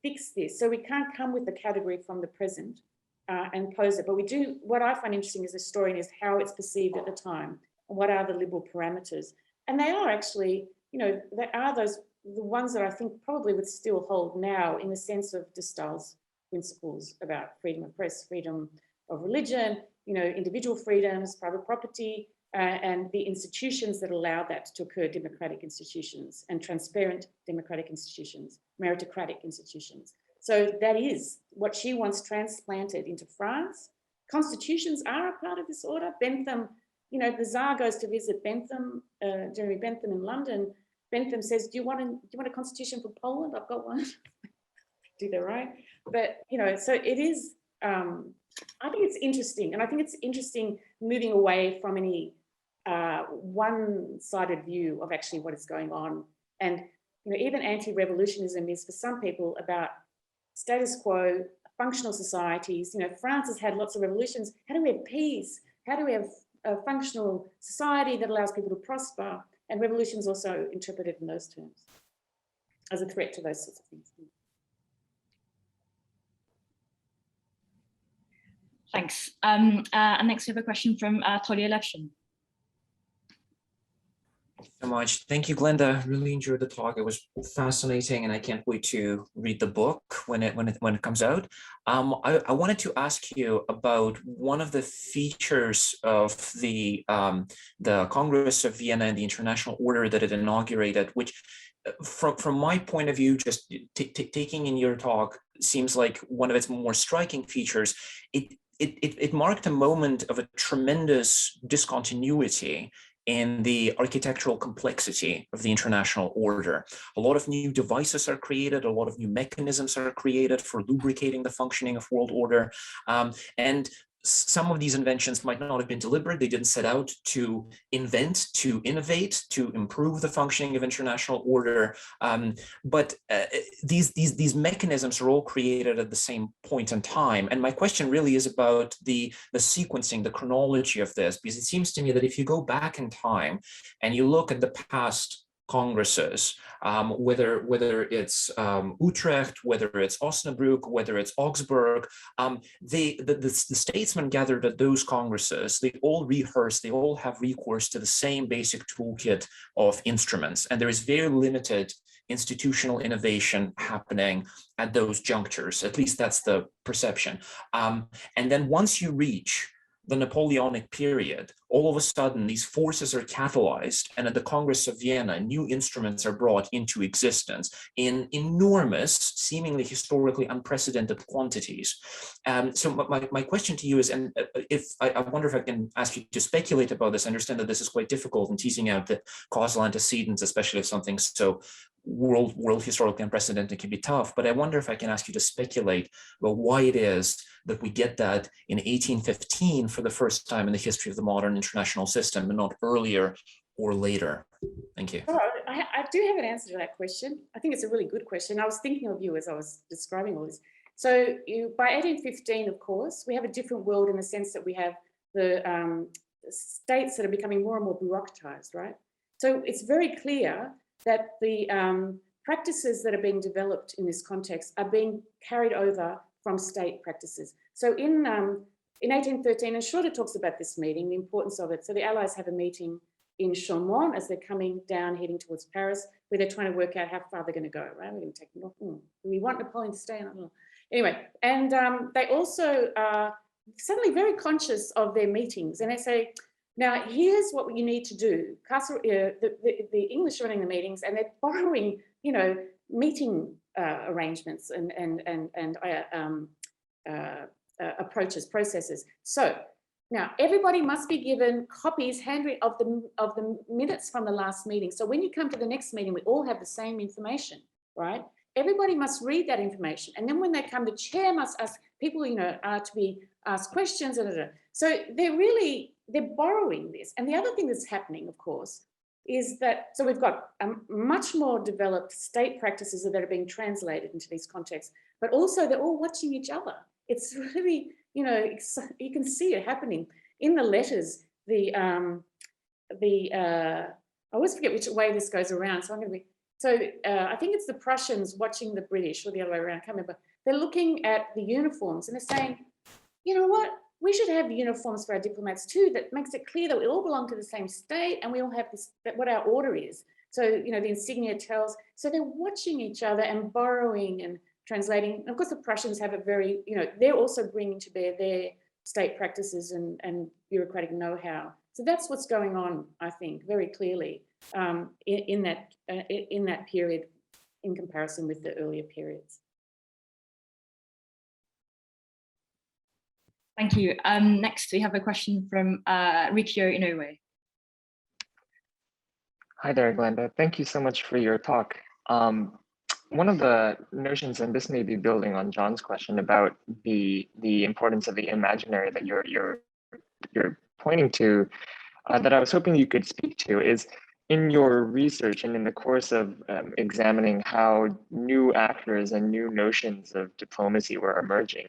fix this. So we can't come with the category from the present and pose it. But what I find interesting as a historian is how it's perceived at the time, and what are the liberal parameters. And they are actually, they are the ones that I think probably would still hold now, in the sense of de Stael's principles about freedom of press, freedom of religion, individual freedoms, private property, and the institutions that allow that to occur, democratic institutions and transparent democratic institutions, meritocratic institutions. So that is what she wants transplanted into France. Constitutions are a part of this order. Bentham, the Tsar goes to visit Bentham, Jeremy Bentham in London. Bentham says, do you want a constitution for Poland? I've got one. Do that, right? But, so it is, I think it's interesting. And I think it's interesting moving away from any one-sided view of actually what is going on. And, even anti-revolutionism is, for some people, about status quo, functional societies. France has had lots of revolutions. How do we have peace? How do we have a functional society that allows people to prosper? And revolution is also interpreted in those terms as a threat to those sorts of things. Thanks. And next we have a question from Tolly Elefshin. So much. Thank you, Glenda. Really enjoyed the talk. It was fascinating, and I can't wait to read the book when it comes out. I wanted to ask you about one of the features of the Congress of Vienna and the International Order that it inaugurated, which, from my point of view, just taking in your talk, seems like one of its more striking features. It marked a moment of a tremendous discontinuity in the architectural complexity of the international order. A lot of new devices are created, a lot of new mechanisms are created for lubricating the functioning of world order. And some of these inventions might not have been deliberate. They didn't set out to invent, to innovate, to improve the functioning of international order. But these mechanisms are all created at the same point in time. And my question really is about the sequencing, the chronology of this, because it seems to me that if you go back in time and you look at the past congresses, whether it's Utrecht, whether it's Osnabrück, whether it's Augsburg, the statesmen gathered at those congresses, they all rehearse, they all have recourse to the same basic toolkit of instruments. And there is very limited institutional innovation happening at those junctures. At least that's the perception. And then once you reach the Napoleonic period, all of a sudden these forces are catalyzed, and at the Congress of Vienna, new instruments are brought into existence in enormous, seemingly historically unprecedented quantities. So my question to you is, and I wonder if I can ask you to speculate about this. I understand that this is quite difficult in teasing out the causal antecedents, especially if something so world historically unprecedented can be tough, but I wonder if I can ask you to speculate about why it is that we get that in 1815 for the first time in the history of the modern international system, and not earlier or later. Thank you. Oh, I do have an answer to that question. I think it's a really good question. I was thinking of you as I was describing all this. So by 1815, of course, we have a different world in the sense that we have the states that are becoming more and more bureaucratized, right? So it's very clear that the practices that are being developed in this context are being carried over from state practices. So in 1813, and Schroeder talks about this meeting, the importance of it. So the Allies have a meeting in Chaumont as they're coming down, heading towards Paris, where they're trying to work out how far they're going to go, right? We're going to take them off. Do we want Napoleon to stay? I don't know. Anyway, and they also are suddenly very conscious of their meetings, and they say, now, here's what you need to do. The English are running the meetings, and they're borrowing, meeting arrangements and approaches, processes. So now everybody must be given copies, handwritten, of the minutes from the last meeting. So when you come to the next meeting, we all have the same information, right? Everybody must read that information, and then when they come, the chair must ask people, are to be asked questions. So they're borrowing this. And the other thing that's happening, of course, is that, so we've got much more developed state practices that are being translated into these contexts, but also they're all watching each other. It's really, you can see it happening in the letters. I always forget which way this goes around. So I think it's the Prussians watching the British, or the other way around, I can't remember. They're looking at the uniforms and they're saying, you know what, we should have uniforms for our diplomats too, that makes it clear that we all belong to the same state and we all have this, that what our order is. So, you know, the insignia tells, so they're watching each other and borrowing and translating. And of course, the Prussians have a very, you know, they're also bringing to bear their state practices and bureaucratic know-how. So that's what's going on, I think, very clearly in that period in comparison with the earlier periods. Thank you. Next, we have a question from Rikyo Inoue. Hi there, Glenda. Thank you so much for your talk. One of the notions, and this may be building on John's question about the importance of the imaginary that you're pointing to, that I was hoping you could speak to, is in your research and in the course of examining how new actors and new notions of diplomacy were emerging.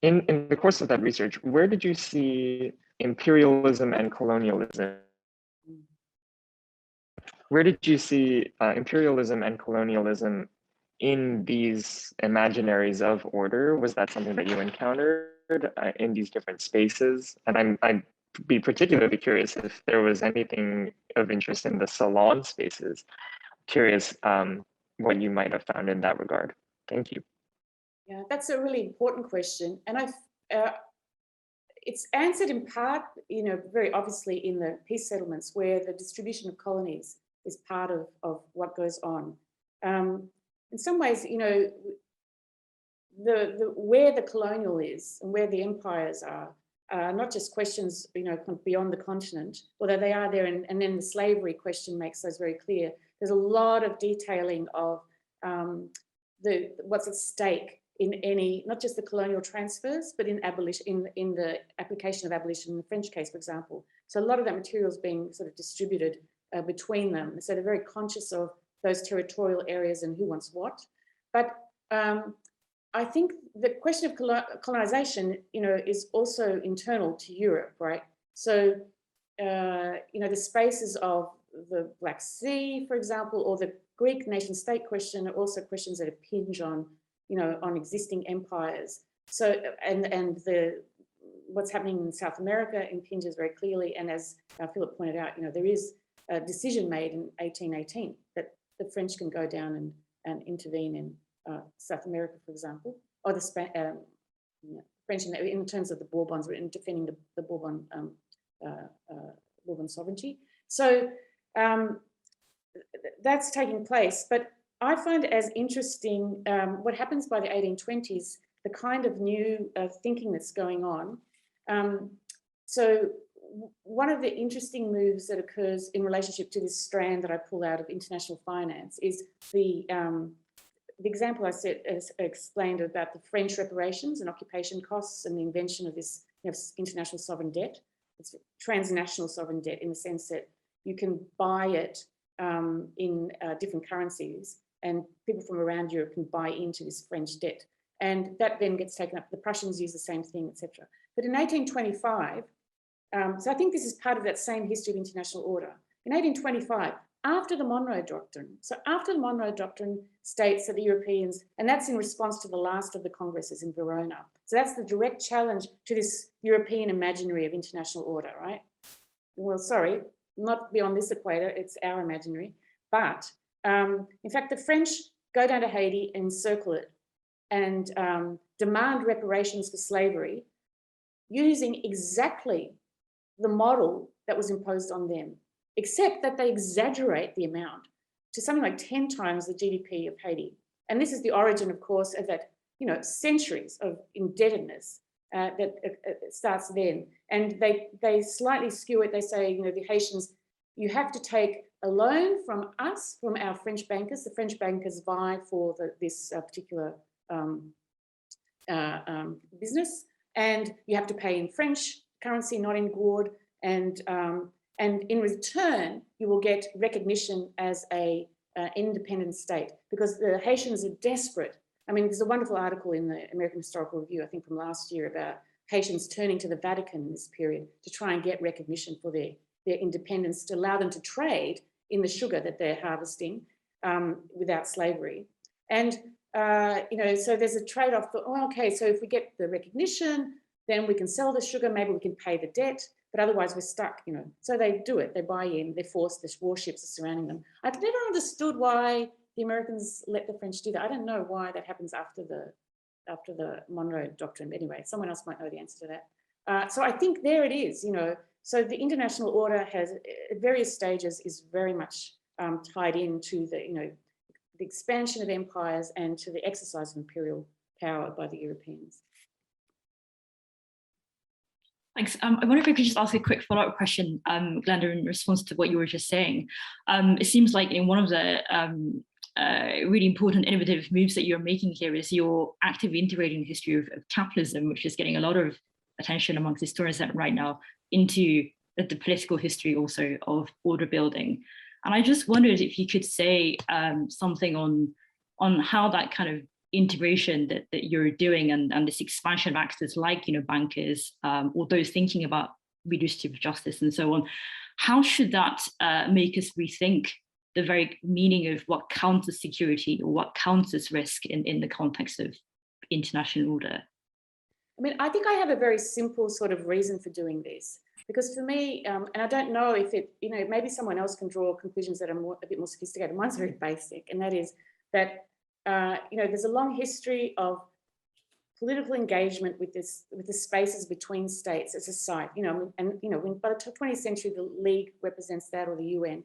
In the course of that research, where did you see imperialism and colonialism? Where did you see imperialism and colonialism in these imaginaries of order? Was that something that you encountered in these different spaces? And I'd be particularly curious if there was anything of interest in the salon spaces. Curious what you might have found in that regard. Thank you. Yeah, that's a really important question. And it's answered in part, you know, very obviously in the peace settlements where the distribution of colonies is part of what goes on. In some ways, you know, where the colonial is and where the empires are not just questions, you know, beyond the continent, although they are there, and then the slavery question makes those very clear. There's a lot of detailing of what's at stake in any, not just the colonial transfers, but in abolition, in the application of abolition in the French case, for example. So a lot of that material is being sort of distributed between them. So they're very conscious of those territorial areas and who wants what. But I think the question of colonization, you know, is also internal to Europe, right? So, you know, the spaces of the Black Sea, for example, or the Greek nation state question are also questions that impinge on, you know, on existing empires. So, and what's happening in South America impinges very clearly. And as Philip pointed out, you know, there is a decision made in 1818 that the French can go down and intervene in South America, for example, or the French in terms of the Bourbons, in defending the Bourbon sovereignty. So that's taking place. But I find it as interesting what happens by the 1820s, the kind of new thinking that's going on. So one of the interesting moves that occurs in relationship to this strand that I pull out of international finance is the example I explained about the French reparations and occupation costs and the invention of this, you know, international sovereign debt. It's transnational sovereign debt in the sense that you can buy it in different currencies, and people from around Europe can buy into this French debt. And that then gets taken up. The Prussians use the same thing, etc. But in 1825, so I think this is part of that same history of international order. In 1825, after the Monroe Doctrine, so after the Monroe Doctrine states that the Europeans, and that's in response to the last of the congresses in Verona. So that's the direct challenge to this European imaginary of international order, right? Well, sorry, not beyond this equator, it's our imaginary. But in fact, the French go down to Haiti and encircle it and demand reparations for slavery using exactly the model that was imposed on them, except that they exaggerate the amount to something like 10 times the GDP of Haiti. And this is the origin, of course, of that, you know, centuries of indebtedness that starts then. And they slightly skew it. They say, you know, the Haitians, you have to take a loan from us, from our French bankers. The French bankers vie for this particular business, and you have to pay in French currency, not in gourd, and in return, you will get recognition as a independent state, because the Haitians are desperate. I mean, there's a wonderful article in the American Historical Review, I think from last year, about Haitians turning to the Vatican in this period to try and get recognition for their independence, to allow them to trade in the sugar that they're harvesting without slavery. And you know, so there's a trade-off. Oh, okay, so if we get the recognition, then we can sell the sugar, maybe we can pay the debt, but otherwise we're stuck, you know. So they do it, they buy in, they force, the warships are surrounding them. I've never understood why the Americans let the French do that. I don't know why that happens after the Monroe Doctrine. But anyway, someone else might know the answer to that. So I think there it is, you know. So the international order has, at various stages, is very much tied into the, you know, the expansion of empires and to the exercise of imperial power by the Europeans. Thanks. I wonder if I could just ask a quick follow-up question, Glenda, in response to what you were just saying. It seems like in one of the really important innovative moves that you're making here is you're actively integrating the history of capitalism, which is getting a lot of attention amongst historians right now, into the political history also of order building. And I just wondered if you could say something on how that kind of integration that you're doing and this expansion of actors like, you know, bankers or those thinking about redistributive justice and so on, how should that make us rethink the very meaning of what counts as security or what counts as risk in the context of international order? I mean, I think I have a very simple sort of reason for doing this, because for me, and I don't know if it, you know, maybe someone else can draw conclusions that are a bit more sophisticated. Mine's very basic, and that is that, you know, there's a long history of political engagement with the spaces between states as a site, you know, and, you know, by the 20th century, the League represents that, or the UN.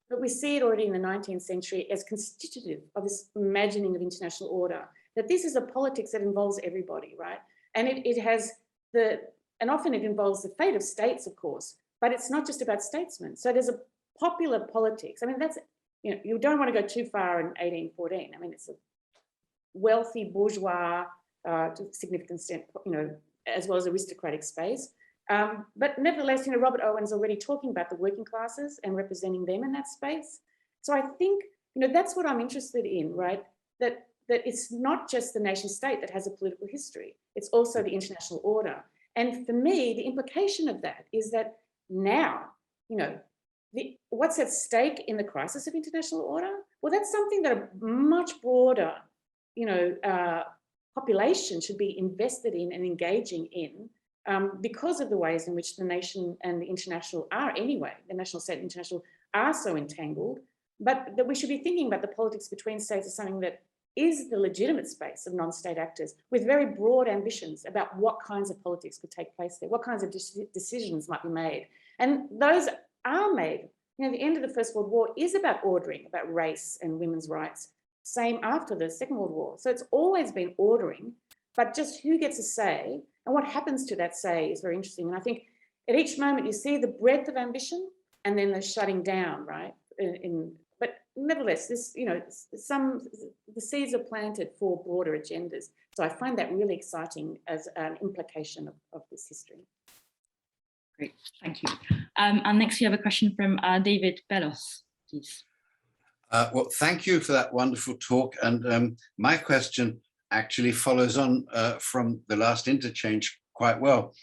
But we see it already in the 19th century as constitutive of this imagining of international order, that this is a politics that involves everybody, right? And it has and often it involves the fate of states, of course, but it's not just about statesmen. So there's a popular politics. I mean, that's, you know, you don't want to go too far in 1814. I mean, it's a wealthy bourgeois, to a significant extent, you know, as well as aristocratic space. But nevertheless, you know, Robert Owen's already talking about the working classes and representing them in that space. So I think, you know, that's what I'm interested in, right? That it's not just the nation state that has a political history. It's also the international order. And for me, the implication of that is that now, you know, what's at stake in the crisis of international order? Well, that's something that a much broader, you know, population should be invested in and engaging in, because of the ways in which the nation and the international are anyway, the national state and international are so entangled, but that we should be thinking about the politics between states as something that is the legitimate space of non-state actors with very broad ambitions about what kinds of politics could take place there, what kinds of decisions might be made. And those are made. You know, the end of the First World War is about ordering, about race and women's rights. Same after the Second World War. So it's always been ordering, but just who gets a say and what happens to that say is very interesting. And I think at each moment you see the breadth of ambition and then the shutting down, right? But nevertheless, this, you know, the seeds are planted for broader agendas. So I find that really exciting as an implication of this history. Great, thank you. And next we have a question from David Bellos, please. Well, thank you for that wonderful talk. And my question actually follows on from the last interchange quite well,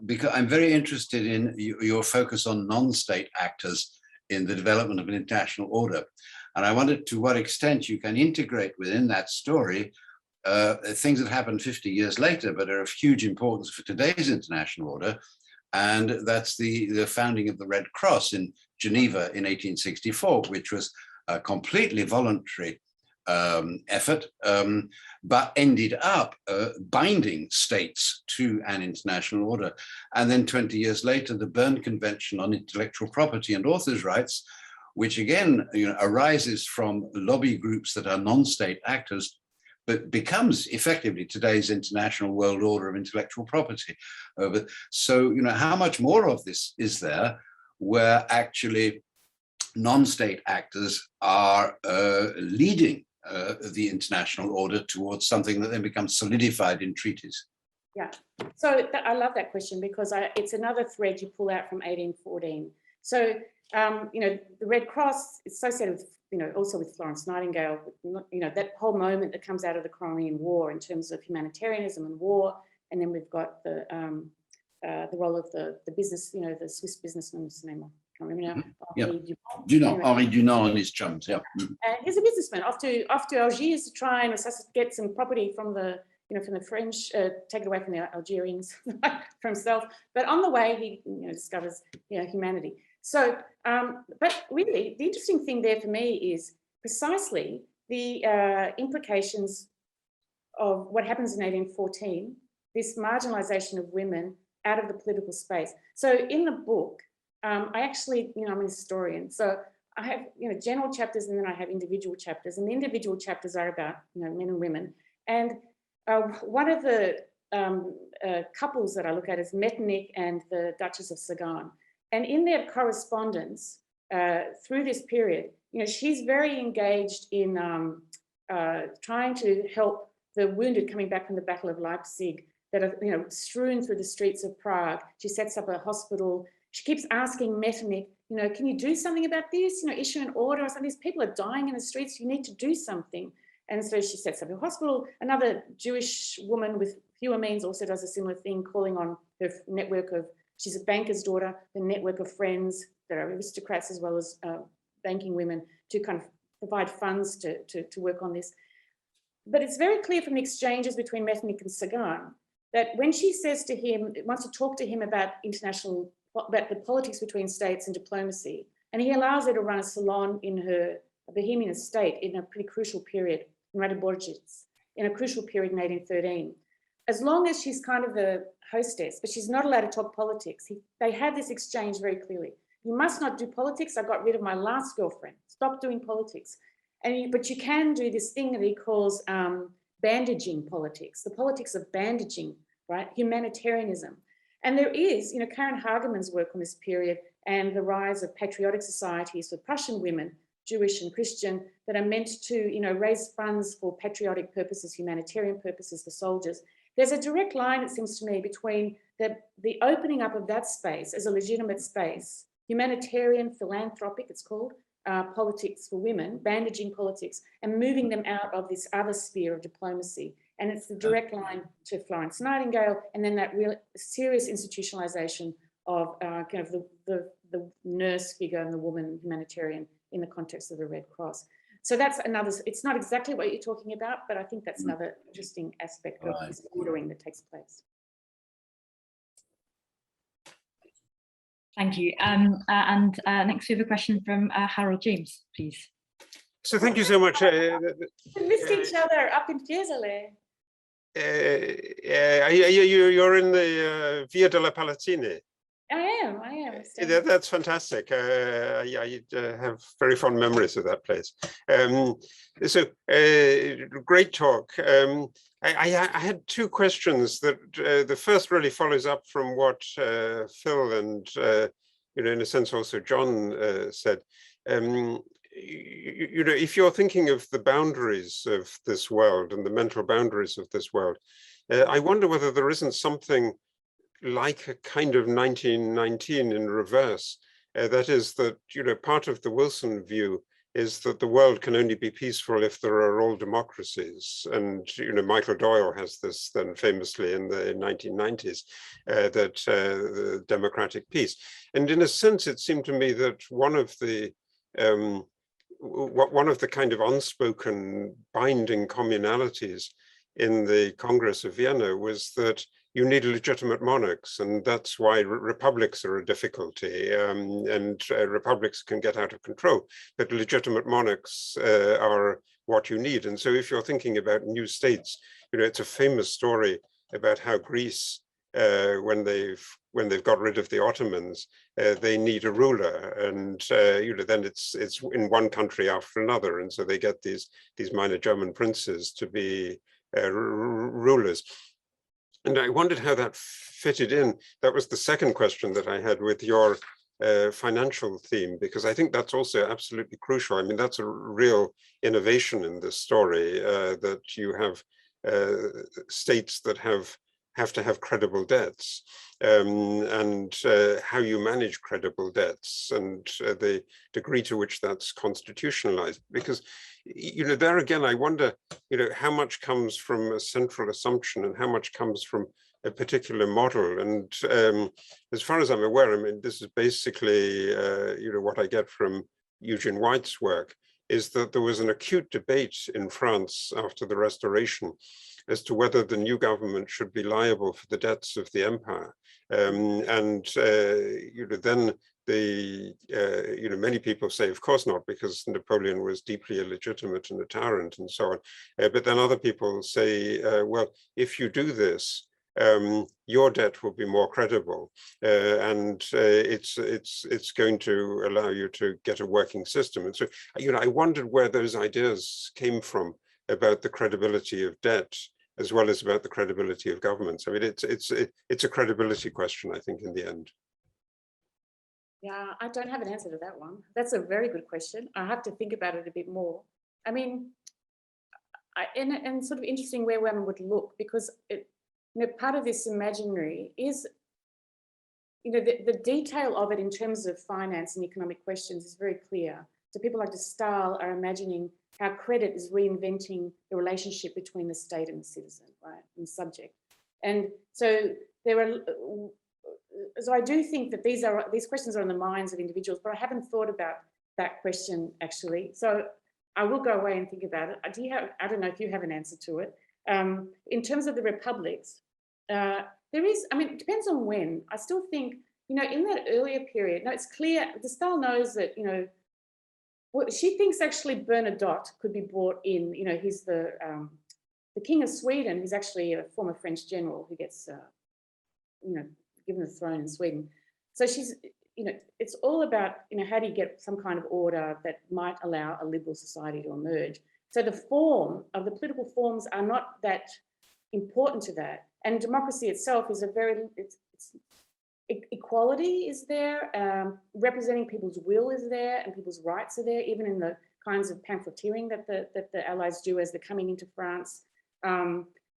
because I'm very interested in your focus on non-state actors in the development of an international order. And I wondered to what extent you can integrate within that story things that happened 50 years later, but are of huge importance for today's international order. And that's the founding of the Red Cross in Geneva in 1864, which was a completely voluntary effort, but ended up binding states to an international order. And then 20 years later, the Berne Convention on Intellectual Property and Authors' Rights, which again, you know, arises from lobby groups that are non-state actors, but becomes effectively today's international world order of intellectual property. So, you know, how much more of this is there where actually non-state actors are leading the international order towards something that then becomes solidified in treaties? Yeah, so I love that question because it's another thread you pull out from 1814. So, you know, the Red Cross is associated with, you know, also with Florence Nightingale, you know, that whole moment that comes out of the Crimean War in terms of humanitarianism and war. And then we've got the role of the business, you know, the Swiss businessman, whose name can't remember now. Yeah. Henri Dunant, Anyway. Henri Dunant and his chums, yeah. He's a businessman off to Algiers to try and get some property from the from the French, take it away from the Algerians for himself. But on the way, he discovers humanity. So, but really, the interesting thing there for me is precisely the implications of what happens in 1814, this marginalization of women out of the political space. So in the book, I actually, I'm a historian, so I have, general chapters and then I have individual chapters, and the individual chapters are about, men and women. And one of the couples that I look at is Metternich and the Duchess of Sagan. And in their correspondence through this period, she's very engaged in trying to help the wounded coming back from the Battle of Leipzig that are, strewn through the streets of Prague. She sets up a hospital. She keeps asking Metternich, can you do something about this? Issue an order or something. These people are dying in the streets. You need to do something. And so she sets up a hospital. Another Jewish woman with fewer means also does a similar thing, calling on her network of, she's a banker's daughter, the network of friends that are aristocrats as well as banking women to kind of provide funds to work on this. But it's very clear from the exchanges between Metternich and Sagan that when she says to him, wants to talk to him about about the politics between states and diplomacy, and he allows her to run a salon in her Bohemian estate in a pretty crucial period, in Radoborčić, in a crucial period in 1813. As long as she's kind of the hostess, but she's not allowed to talk politics, they had this exchange very clearly. You must not do politics. I got rid of my last girlfriend. Stop doing politics. But you can do this thing that he calls bandaging politics, the politics of bandaging, right? Humanitarianism. And there is, Karen Hageman's work on this period and the rise of patriotic societies for Prussian women, Jewish and Christian, that are meant to, raise funds for patriotic purposes, humanitarian purposes for soldiers. There's a direct line, it seems to me, between the opening up of that space as a legitimate space, humanitarian, philanthropic, it's called, politics for women, bandaging politics, and moving them out of this other sphere of diplomacy. And it's the direct line to Florence Nightingale, and then that real serious institutionalization of kind of the nurse figure and the woman humanitarian in the context of the Red Cross. So that's another, it's not exactly what you're talking about, but I think that's another interesting aspect of this ordering that takes place. Thank you. Next we have a question from Harold James, please. So thank you so much. We missed each other up in Fiesole. You're in the Via della Palatine. I am. That's fantastic. I have very fond memories of that place. Great talk. I had two questions. That the first really follows up from what Phil and in a sense also John said. If you're thinking of the boundaries of this world and the mental boundaries of this world, I wonder whether there isn't something like a kind of 1919 in reverse. That is that, part of the Wilson view is that the world can only be peaceful if there are all democracies. And, Michael Doyle has this then famously in the 1990s, the democratic peace. And in a sense, it seemed to me that one of the kind of unspoken binding communalities in the Congress of Vienna was that you need legitimate monarchs, and that's why republics are a difficulty, and republics can get out of control, but legitimate monarchs are what you need. And so if you're thinking about new states, it's a famous story about how Greece, when they've got rid of the Ottomans, they need a ruler, and then it's in one country after another, and so they get these minor German princes to be rulers. And I wondered how that fitted in. That was the second question that I had with your financial theme, because I think that's also absolutely crucial. I mean, that's a real innovation in this story, that you have states that have have to have credible debts, and how you manage credible debts, and the degree to which that's constitutionalized. Because, there again, I wonder, how much comes from a central assumption and how much comes from a particular model. And as far as I'm aware, I mean, this is basically, what I get from Eugene White's work, is that there was an acute debate in France after the Restoration as to whether the new government should be liable for the debts of the empire. Then many people say, of course not, because Napoleon was deeply illegitimate and a tyrant and so on. But then other people say, well, if you do this, your debt will be more credible, and it's going to allow you to get a working system. And so, I wondered where those ideas came from about the credibility of debt, as well as about the credibility of governments. I mean, it's a credibility question, I think, in the end. Yeah, I don't have an answer to that one. That's a very good question. I have to think about it a bit more. I mean, and sort of interesting where one would look, because part of this imaginary is, the detail of it in terms of finance and economic questions is very clear. So people like de Stael are imagining how credit is reinventing the relationship between the state and the citizen, right, and subject. And so so I do think that these questions are on the minds of individuals, but I haven't thought about that question actually. So I will go away and think about it. I don't know if you have an answer to it. In terms of the republics, there is, I mean, it depends on when. I still think, in that earlier period, no, it's clear, de Stael knows that, well, she thinks actually Bernadotte could be brought in. He's the king of Sweden, who's actually a former French general who gets, given the throne in Sweden. So she's, it's all about, how do you get some kind of order that might allow a liberal society to emerge. So the form of the political forms are not that important to that. And democracy itself is equality is there, representing people's will is there, and people's rights are there, even in the kinds of pamphleteering that the Allies do as they're coming into France.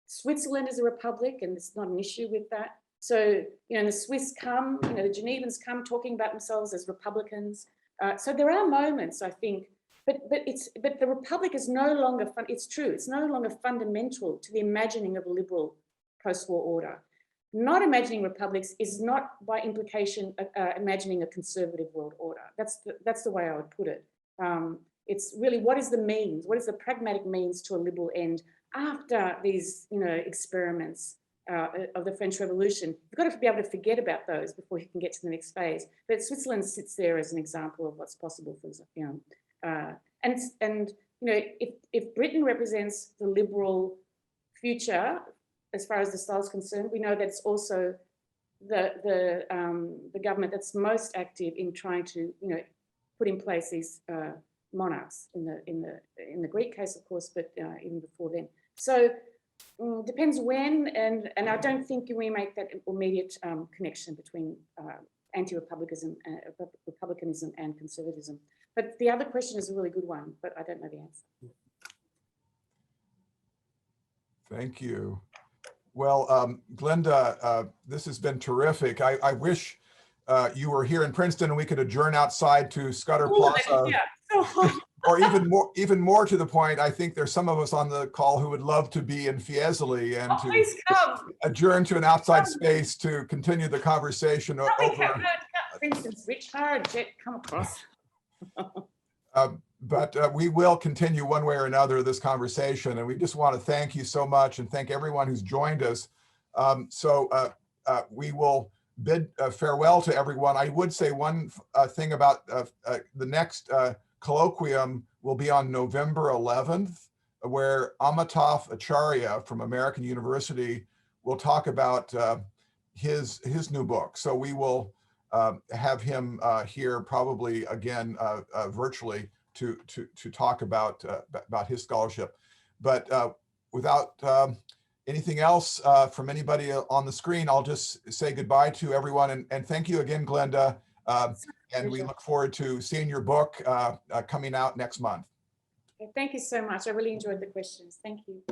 Switzerland is a republic, and it's not an issue with that. So, the Swiss come, the Genevans come talking about themselves as republicans. So there are moments, I think, but the republic is no longer it's true, it's no longer fundamental to the imagining of a liberal post-war order. Not imagining republics is not by implication imagining a conservative world order. That's the way I would put it. It's really, what is the means? What is the pragmatic means to a liberal end after these, experiments of the French Revolution? You've got to be able to forget about those before you can get to the next phase. But Switzerland sits there as an example of what's possible for, if Britain represents the liberal future, as far as the style is concerned, we know that it's also the government that's most active in trying to, put in place these monarchs in the Greek case, of course, but even before then. So depends when, and I don't think we make that immediate connection between anti-republicanism and conservatism. But the other question is a really good one, but I don't know the answer. Thank you. Well, Glenda, this has been terrific. I wish you were here in Princeton and we could adjourn outside to Scudder Plaza. Yeah. Or even more to the point, I think there's some of us on the call who would love to be in Fiesole and to adjourn to an outside space to continue the conversation over. For instance, Richard, come across. But we will continue one way or another this conversation, and we just want to thank you so much and thank everyone who's joined us. We will bid farewell to everyone. I would say one thing about the next colloquium will be on November 11th, where Amitav Acharya from American University will talk about his new book. So we will have him here probably again virtually to talk about his scholarship. But without anything else from anybody on the screen, I'll just say goodbye to everyone and thank you again, Glenda. And we look forward to seeing your book coming out next month. Thank you so much. I really enjoyed the questions. Thank you.